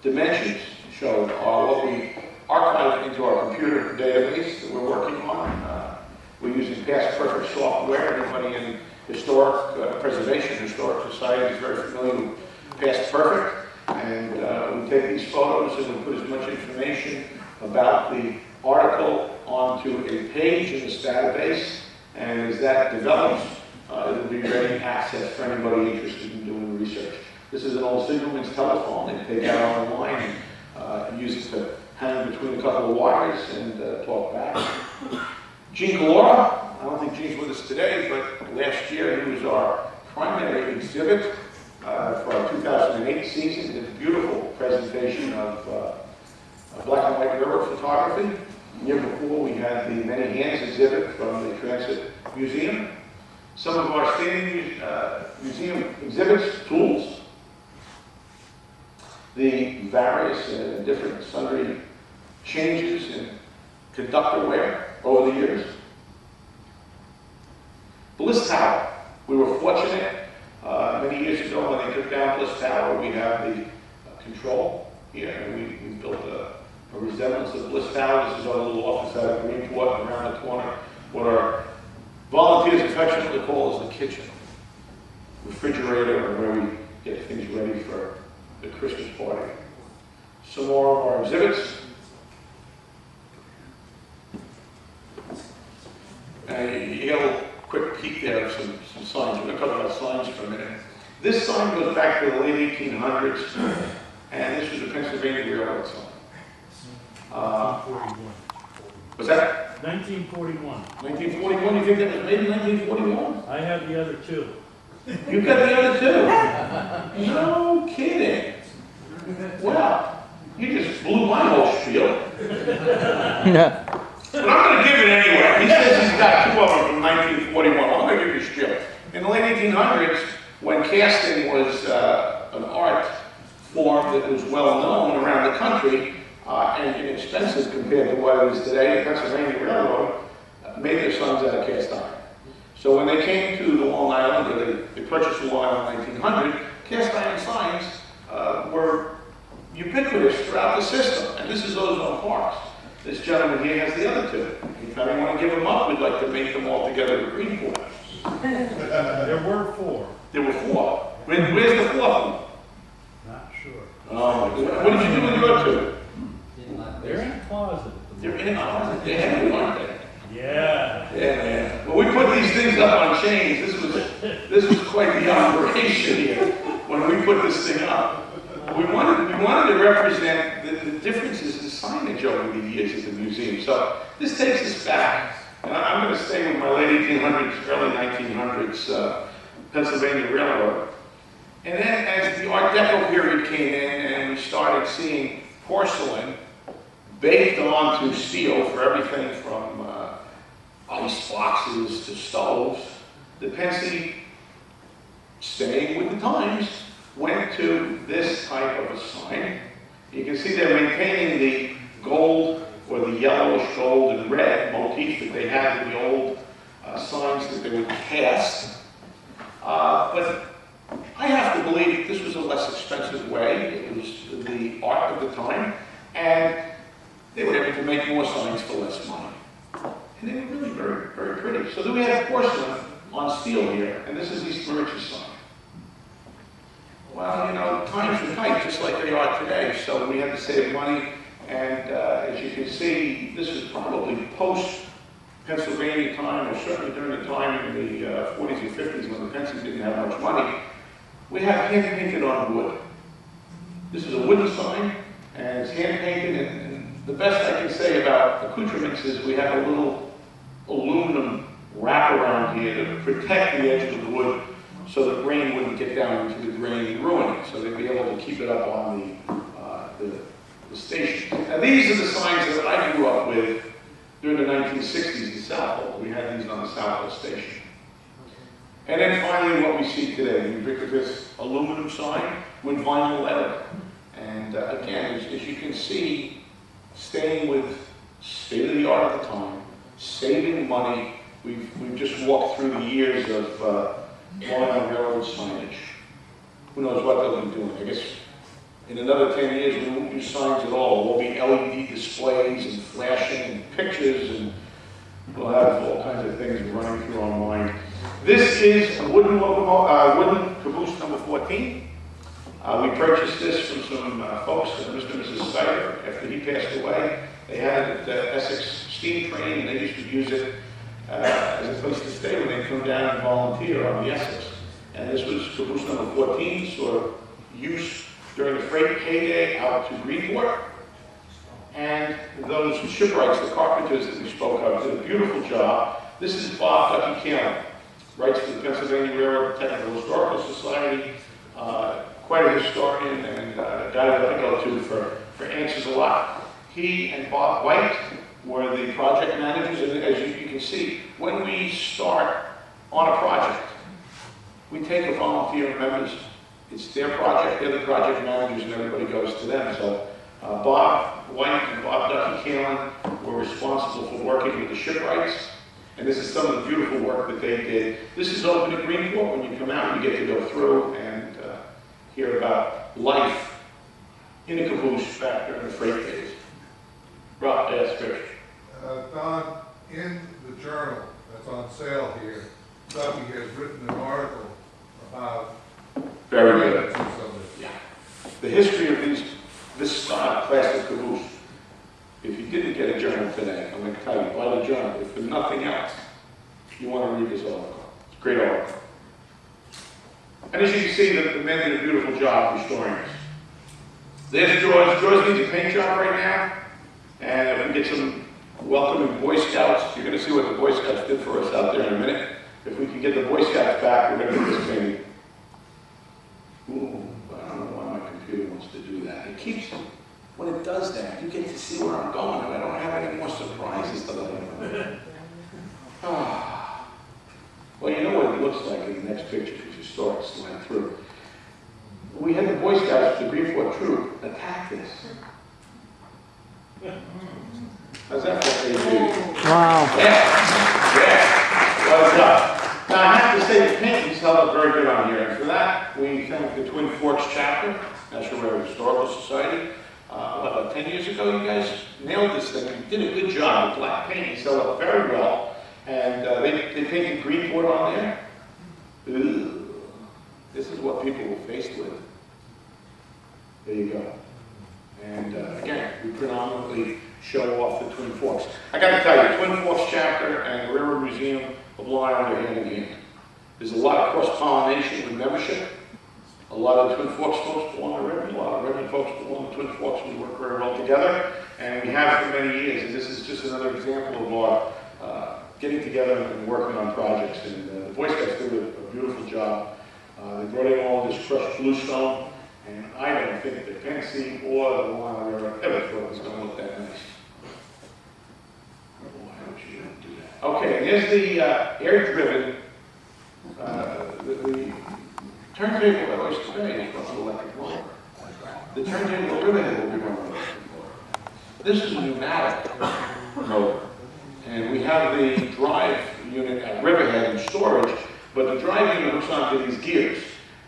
dimensions shown are what we archive into our computer database that we're working on. We're using Past Perfect software. Everybody in historic preservation, historic society is very familiar with Past Perfect. And we take these photos and we put as much information about the article onto a page in this database. And as that develops, it'll be ready access for anybody interested in doing research. This is an old signalman's telephone. They take out online and use it to hang between a couple of wires and talk back. Gene Calora, I don't think Gene's with us today, but last year he was our primary exhibit for our 2008 season. Did a beautiful presentation of black and white river photography. The year before we had the Many Hands exhibit from the Transit Museum. Some of our standing museum exhibits, tools, the various different sundry changes in conductor wear over the years. Bliss Tower. We were fortunate many years ago when they took down Bliss Tower, we have the control here, and we built a resemblance of Bliss Tower. This is our little office out of Greenport, and around the corner, what our volunteers affectionately call is the kitchen. Refrigerator, and where we get things ready for the Christmas party. Some more of our exhibits. You got a little quick peek there of some signs. We're going to talk about signs for a minute. This sign goes back to the late 1800s, and this was a Pennsylvania Railroad sign. 1941. Was that? 1941. 1941? You think that was made in 1941? I have the other two. You've got the other two? No kidding. Well, you just blew my whole spiel. But I'm going to give it anyway. He says he's got two of them from 1941. I'm going to give you a spiel. In the late 1800s, when casting was an art form that was well known around the country and inexpensive compared to what it is today, the Pennsylvania Railroad made their signs out of cast iron. So when they came to the Long Island, or they purchased the Long Island in 1900, cast iron signs were ubiquitous throughout the system. And this is Ozone Parks. This gentleman here has the other two. If I don't want to give them up, we'd like to make them all together with Greenport. There were four. There were four. Where's the fourth one? Not sure. Oh, my God. What did you do with your two? They're in a closet. They're in a closet. They're heavy, aren't they? Yeah. Yeah, man. Well, we put these things up on chains. This was quite the operation here when we put this thing up. we wanted to represent the differences in signage over the years at the museum. So this takes us back, and I'm going to stay with my late 1800s, early 1900s Pennsylvania Railroad. And then as the Art Deco period came in and we started seeing porcelain baked onto steel for everything from ice boxes to stoves, the Pennsy, staying with the times, went to this type of a sign. You can see they're maintaining the gold or the yellowish gold and red motif that they had in the old signs that they would cast. But I have to believe this was a less expensive way. It was the art of the time, and they were able to make more signs for less money. And they were really very, very pretty. So then we have porcelain on steel here, and this is East Mauritius sign. Well, you know, times were tight just like they are today, so we had to save money. And as you can see, this is probably post-Pennsylvania time, or certainly during the time in the 40s and 50s when the Pennsys didn't have much money. We have hand-painted on wood. This is a wooden sign, and it's hand-painted, and the best I can say about accoutrements is we have a little aluminum wrap around here to protect the edge of the wood so the grain wouldn't get down into the grain and ruin it, so they'd be able to keep it up on the station. Now these are the signs that I grew up with during the 1960s in Southhold. We had these on the Southhold station. And then finally what we see today, the ubiquitous aluminum sign with vinyl lettering. And again, as you can see, staying with state-of-the-art at the time, saving money. We've just walked through the years of Long Island Railroad signage. Who knows what they'll be doing? I guess in another 10 years we won't use signs at all. We'll be LED displays and flashing and pictures, and we'll have all kinds of things running through our mind. This is wooden caboose number 14. We purchased this from some folks, Mr. and Mrs. Steyer, after he passed away. They had it at Essex Steam Train, and they used to use it as a place to stay when they come down and volunteer on the Essex. And this was caboose number 14, saw use during the freight heyday out to Greenport. And those shipwrights, the carpenters that we spoke of, did a beautiful job. This is Bob Ducky Cameron, writes for the Pennsylvania Railroad Technical Historical Society, quite a historian and a guy that I go to for answers a lot. He and Bob White were the project managers, and as you can see, when we start on a project, we take the volunteer members. It's their project, they're the project managers, and everybody goes to them. So Bob White and Bob Ducky Cameron were responsible for working with the shipwrights, and this is some of the beautiful work that they did. This is open at Greenport. When you come out, you get to go through and hear about life in a caboose back during the freight days. Rob, yes, Rich. Don, in the journal that's on sale here, Ducky has written an article about very good. Yeah. The history of this style plastic caboose. If you didn't get a journal today, I'm going to tell you, buy the journal. If for nothing else, you want to read this article. It's a great article. And as you can see, the men did a beautiful job restoring this. There's George. George needs a paint job right now. And if we get some welcoming Boy Scouts, you're going to see what the Boy Scouts did for us out there in a minute. If we can get the Boy Scouts back, we're going to get this painting. Ooh, I don't know why my computer wants to do that. It keeps, when it does that, you get to see where I'm going, and I don't have any more surprises to let you know. Well, you know what it looks like in the next picture because you start sliding through. We had the Boy Scouts, the Greenport Troop, attack this. How's that for AV? Wow. Yeah. Well done. Now, I have to say the paintings held up very good on here, and for that, we thank the Twin Forks Chapter, National Railroad Historical Society. About 10 years ago, you guys nailed this thing. You did a good job. The black paintings held up very well. And they painted Greenport on there. Ooh, this is what people were faced with. There you go. And again, we predominantly show off the Twin Forks. I got to tell you, Twin Forks Chapter and the Railroad Museum of Long Island are hand in hand. There's a lot of cross-pollination with membership. A A lot of the Twin Forks folks belong to Redmond, a lot of Redmond folks belong to Twin Forks. We work very well together, and we have for many years. And this is just another example of our getting together and working on projects. And the Boy Scouts did a beautiful job. They brought in all this crushed bluestone, and I don't think the Penn Sea or the Long Island River ever thought it was going to look that nice. Why would you do that? Okay, and here's the air-driven, the turntable at Oyster Bay is running electric motor. The turntable at Riverhead will be running electric motor. This is a pneumatic motor. And we have the drive unit at Riverhead in storage, but the drive unit hooks onto these gears.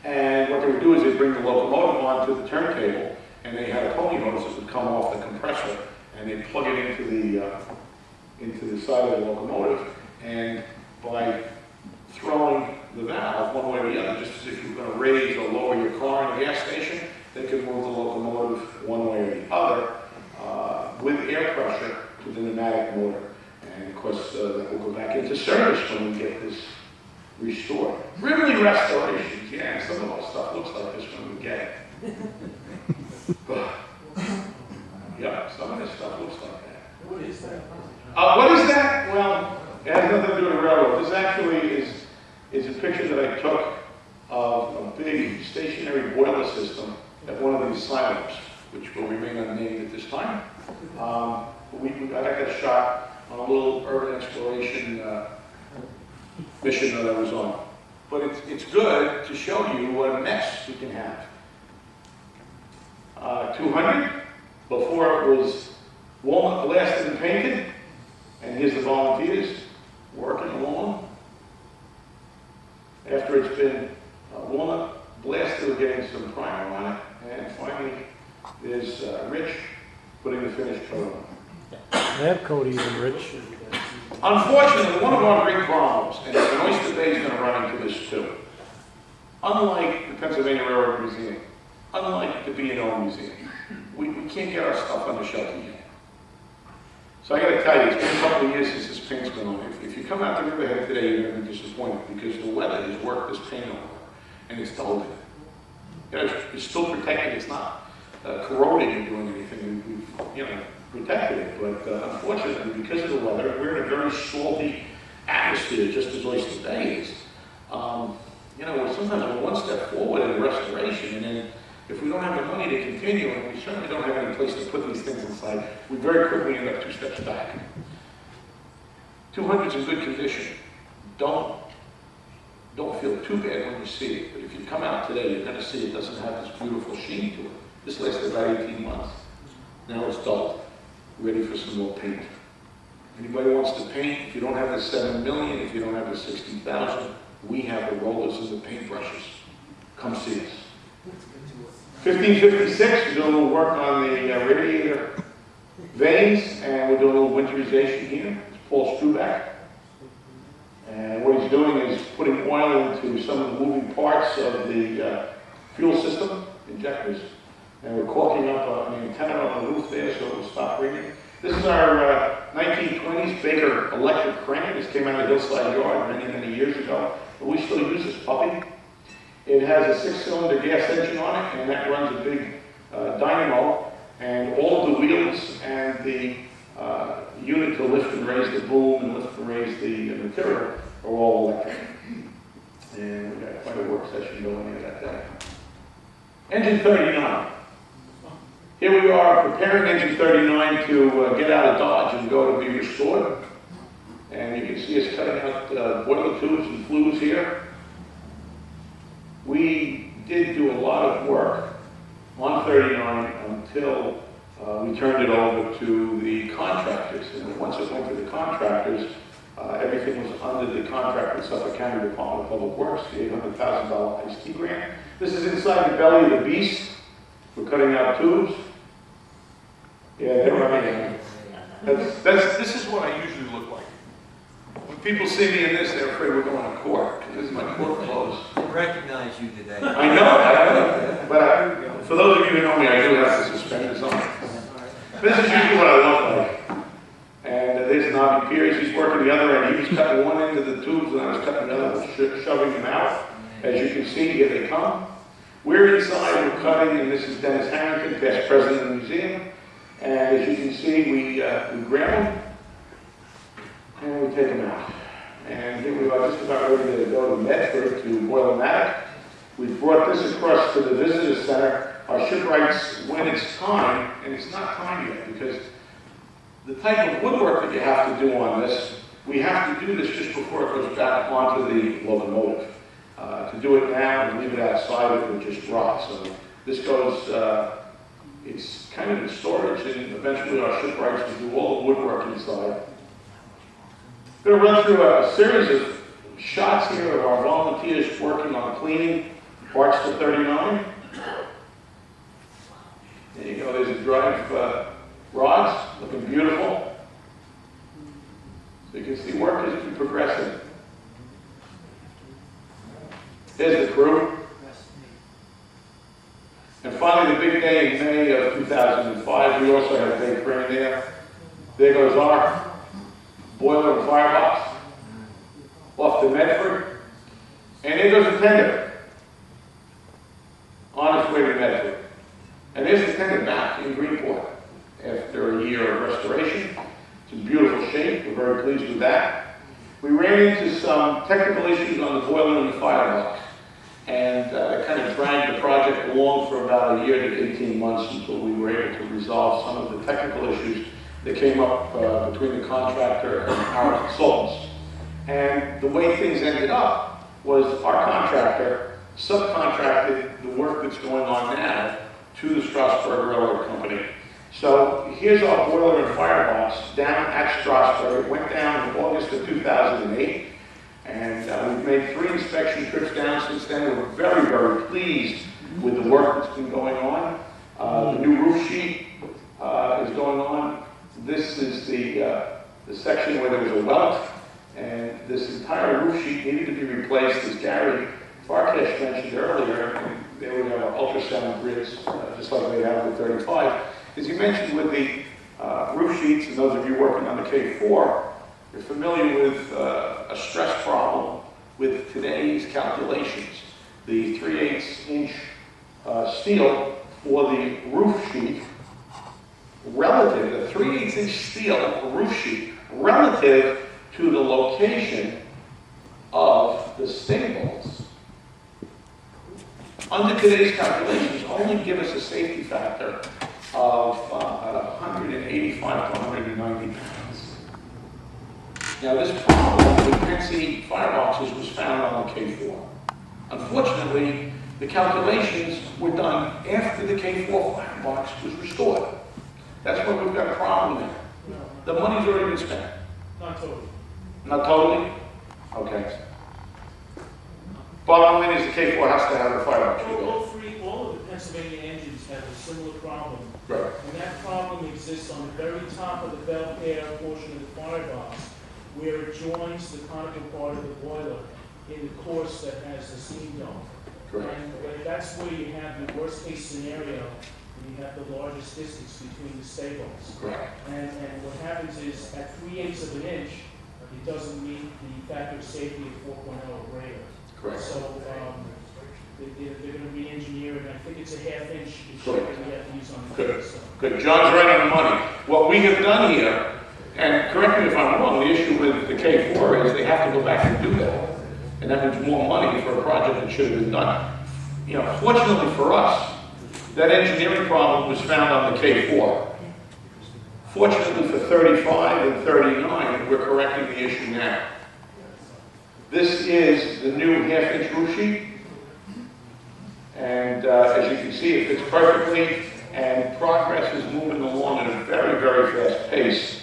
And what they would do is they'd bring the locomotive onto the turntable, and they had a pony hose that would come off the compressor, and they'd plug it into the side of the locomotive. And by throwing the valve one way or the other, just as if you're going to raise or lower your car in a gas station, they could move the locomotive one way or the other with air pressure to the pneumatic motor. And of course, that will go back into service when we get this restored. Really restorations, yeah, some of our stuff looks like this when we get it. Yeah, some of this stuff looks like that. What is that? What is that? Well, it has nothing to do with the railroad. This actually is a picture that I took of a big stationary boiler system at one of these silos, which will remain unnamed at this time. I got that shot on a little urban exploration mission that I was on. But it's good to show you what a mess we can have. 200, before it was walnut blasted and painted, and here's the volunteers working along. After it's been walnut blasted, we're getting some primer on it, and finally there's Rich putting the finished coat on. They have Cody's and Rich. Unfortunately, one of our great problems, and Oyster Bay is going to run into this too, unlike the Pennsylvania Railroad Museum, unlike the B&O Museum, we can't get our stuff on the shelf yet. So I got to tell you, it's been a couple of years since this paint's been on. If you come out to Riverhead today, you're going to be disappointed because the weather has worked this paint over, and it's dulled it. You know, it's still protected. It's not corroding and doing anything. We've protected it, but unfortunately, because of the weather, we're in a very salty atmosphere, just as Oyster Bay is. Sometimes we're one step forward in restoration, and then if we don't have the money to continue, and we certainly don't have any place to put these things inside, we very quickly end up 2 steps back. 200's in good condition. Don't feel too bad when you see it, but if you come out today, you're going to see it doesn't have this beautiful sheen to it. This lasted about 18 months. Now it's dulled, ready for some more paint. Anybody wants to paint, if you don't have the $7 million, if you don't have the $60,000, we have the rollers and the paintbrushes. Come see us. 1556, we're doing a little work on the radiator vanes, and we're doing a little winterization here. It's Paul Struback. And what he's doing is putting oil into some of the moving parts of the fuel system, injectors. And we're caulking up an antenna on the roof there so it will stop ringing. This is our 1920s Baker electric crane. This came out of Hillside Yard many, many years ago. But we still use this puppy. It has a 6-cylinder gas engine on it, and that runs a big dynamo. And all of the wheels and the unit to lift and raise the boom and lift and raise the material are all electric. And we've got quite a work session going here that day. Engine 39. Here we are preparing engine 39 to get out of Dodge and go to be restored. And you can see us cutting out boiler tubes and flues here. We did do a lot of work on 39 until we turned it over to the contractors. And once it went to the contractors, everything was under the contract with Suffolk County Department of Public Works, the $800,000 ICE-T grant. This is inside the belly of the beast. We're cutting out tubes. Yeah, they're running. This is what I usually look like. When people see me in this, they're afraid we're going to court. This is my court clothes. I recognize you today. I know. But for those of you who know me, I do have the suspenders on. This is usually what I look like. And there's Nobby Pierce. He's working the other end. He was cutting one end of the tubes, and I was cutting the other, shoving them out. As you can see, here they come. We're inside, we're cutting, and this is Dennis Harrington, past president of the museum. And as you can see, we grab them and we take them out. And here we are just about ready to go to Medford to Boil-O-Matic. We've brought this across to the visitor center. Our shipwrights, when it's time, and it's not time yet, because the type of woodwork that you have to do on this, we have to do this just before it goes back onto the locomotive. To do it now and leave it outside, it would just rot. So this goes, it's kind of in storage, and eventually our shipwrights will do all the woodwork inside. I'm going to run through a series of shots here of our volunteers working on cleaning parts to 39. There you go, there's a drive rods, looking beautiful. So you can see work is progressing. There's the crew. And finally, the big day in May of 2005, we also have a big crane there. There goes our boiler and firebox off to Medford. And there goes the tender on its way to Medford. And there's the tender back in Greenport after a year of restoration. It's in beautiful shape. We're very pleased with that. We ran into some technical issues on the boiler and the firebox, and kind of dragged the project along for about a year to 18 months until we were able to resolve some of the technical issues that came up between the contractor and our consultants. And the way things ended up was our contractor subcontracted the work that's going on now to the Strasburg Railroad Company. So here's our boiler and firebox down at Strasburg. It went down in August of 2008, and we've made 3 inspection trips down since then. We're very, very pleased with the work that's been going on. The new roof sheet is going on. This is the section where there was a welt, and this entire roof sheet needed to be replaced, as Gary Farkash mentioned earlier. And there we have our ultrasound grids, just like they have with 35. As you mentioned with the roof sheets, and those of you working on the K4, you're familiar with a stress problem with today's calculations. The 3/8" steel for the roof sheet, relative, the 3/8" steel roof sheet, relative to the location of the staples, under today's calculations, only give us a safety factor of 185 to 190 pounds. Now this problem with Prince fireboxes was found on the K4. Unfortunately, the calculations were done after the K4 firebox was restored. That's where we've got a problem there. The money's already been spent. Not totally. Not totally? Okay. Bottom line is the K4 has to have a firebox. All of the Pennsylvania engines have a similar problem. Right. And that problem exists on the very top of the bell pair portion of the firebox, where it joins the conical part of the boiler in the course that has the steam dome. Correct. And that's where you have the worst case scenario, and you have the largest distance between the staples. Correct. And what happens is, at 3/8 of an inch, it doesn't meet the factor of safety of 4.0 or greater. Correct. So they're going to re-engineer it, and I think it's a 1/2 inch that we have to use on the Good. so. Good. John's right on the money. What we have done here, and correct me if I'm wrong, the issue with the K4 is they have to go back and do that. And that means more money for a project that should have been done. You know, fortunately for us, that engineering problem was found on the K4. Fortunately for 35 and 39, we're correcting the issue now. This is the new 1/2 inch roof sheet. And as you can see, it fits perfectly, and progress is moving along at a very, very fast pace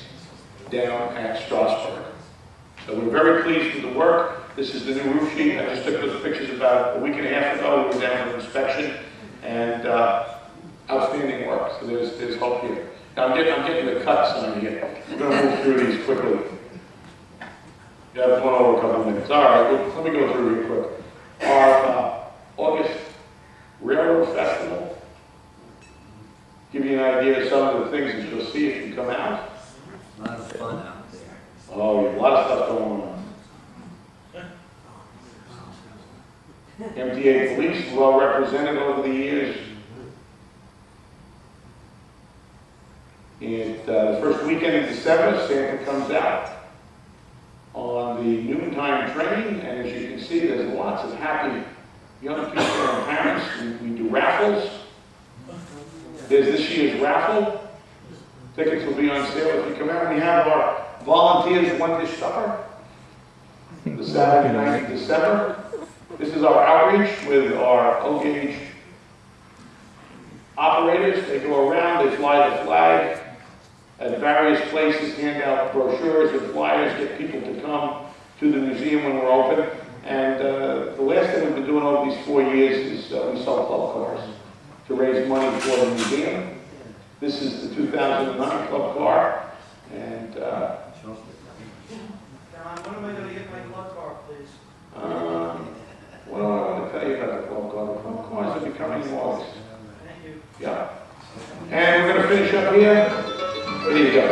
down at Strasburg. So we're very pleased with the work. This is the new roof sheet. I just took those pictures about a week and a half ago. We were down for inspection, and outstanding work. So there's hope here. Now I'm getting the cuts on here. We're going to move through these quickly. You have one over a couple of minutes. All right, well, let me go through real quick. Our August Railroad Festival. Give you an idea of some of the things that you'll see if you come out. A lot of fun out there. Oh, yeah, a lot of stuff going on. MTA police, well represented over the years. And the first weekend in December, Santa comes out on the noontime train, and as you can see, there's lots of happy young people and parents. We do raffles. There's this year's raffle. Tickets will be on sale if you come out. We have our volunteers one-dish supper the Saturday night in December. This is our outreach with our O-gauge operators. They go around, they fly the flag at various places, hand out brochures and flyers, get people to come to the museum when we're open. And the last thing we've been doing over these 4 years is we sell club cars to raise money for the museum. This is the 2009 club car. And John, when am I going to get my club car, please? What do I want to tell you about the club car? The club cars are becoming in August. Thank you. Yeah. And we're going to finish up here. Here you go.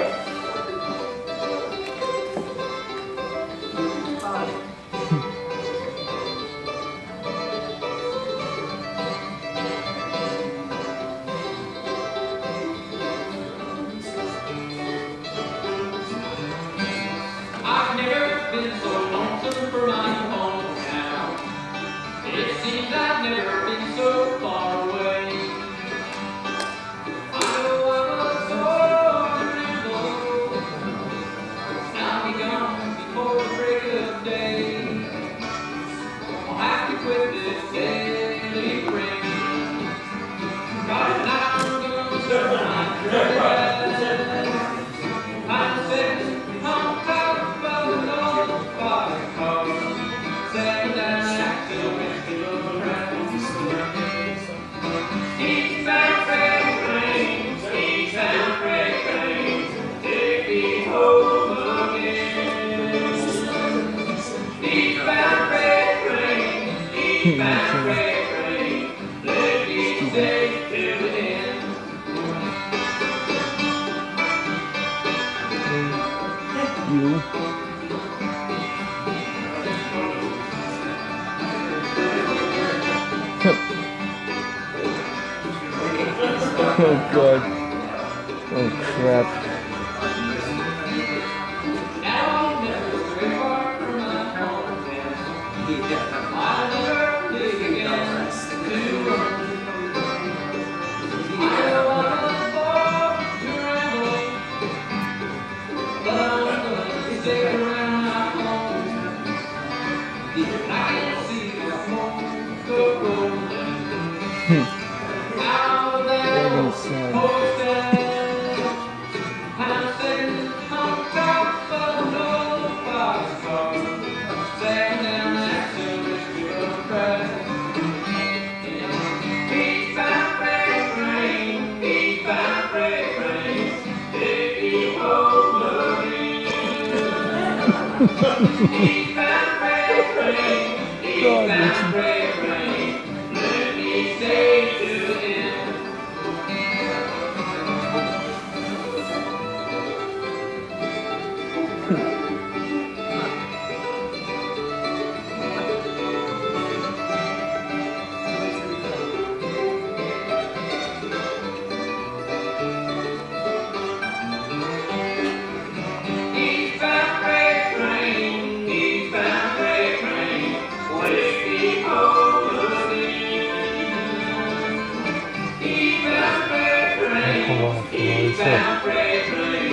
I've never been so lonesome for my hometown. It seems I've never been so far away. I know I was so unreasonable. I'll be gone before the break of day. I'll have to quit this daily ring. God, I'm gonna serve my dread. I'm sitting on top of an old boxcar, saying that I still wish to go around. Eastbound freight train, eastbound freight train, take me home again. Eastbound freight train, eastbound freight train, let me stay till the end. You. Oh God. Oh crap. Now never very far from my home. I'll never live again to run. I know I was born to ramble, but I'm gonna stick around my home. I can see the smoke go rolling out of that old postage. I'm sitting on top of an old boxcar, staring down that Hicksville track. Eastbound freight train, eastbound freight train, take me home again. Eastbound freight train, eastbound freight train, let me stay to the end. Eastbound freight train, eastbound freight train, take me home again. Eastbound freight train, eastbound freight train,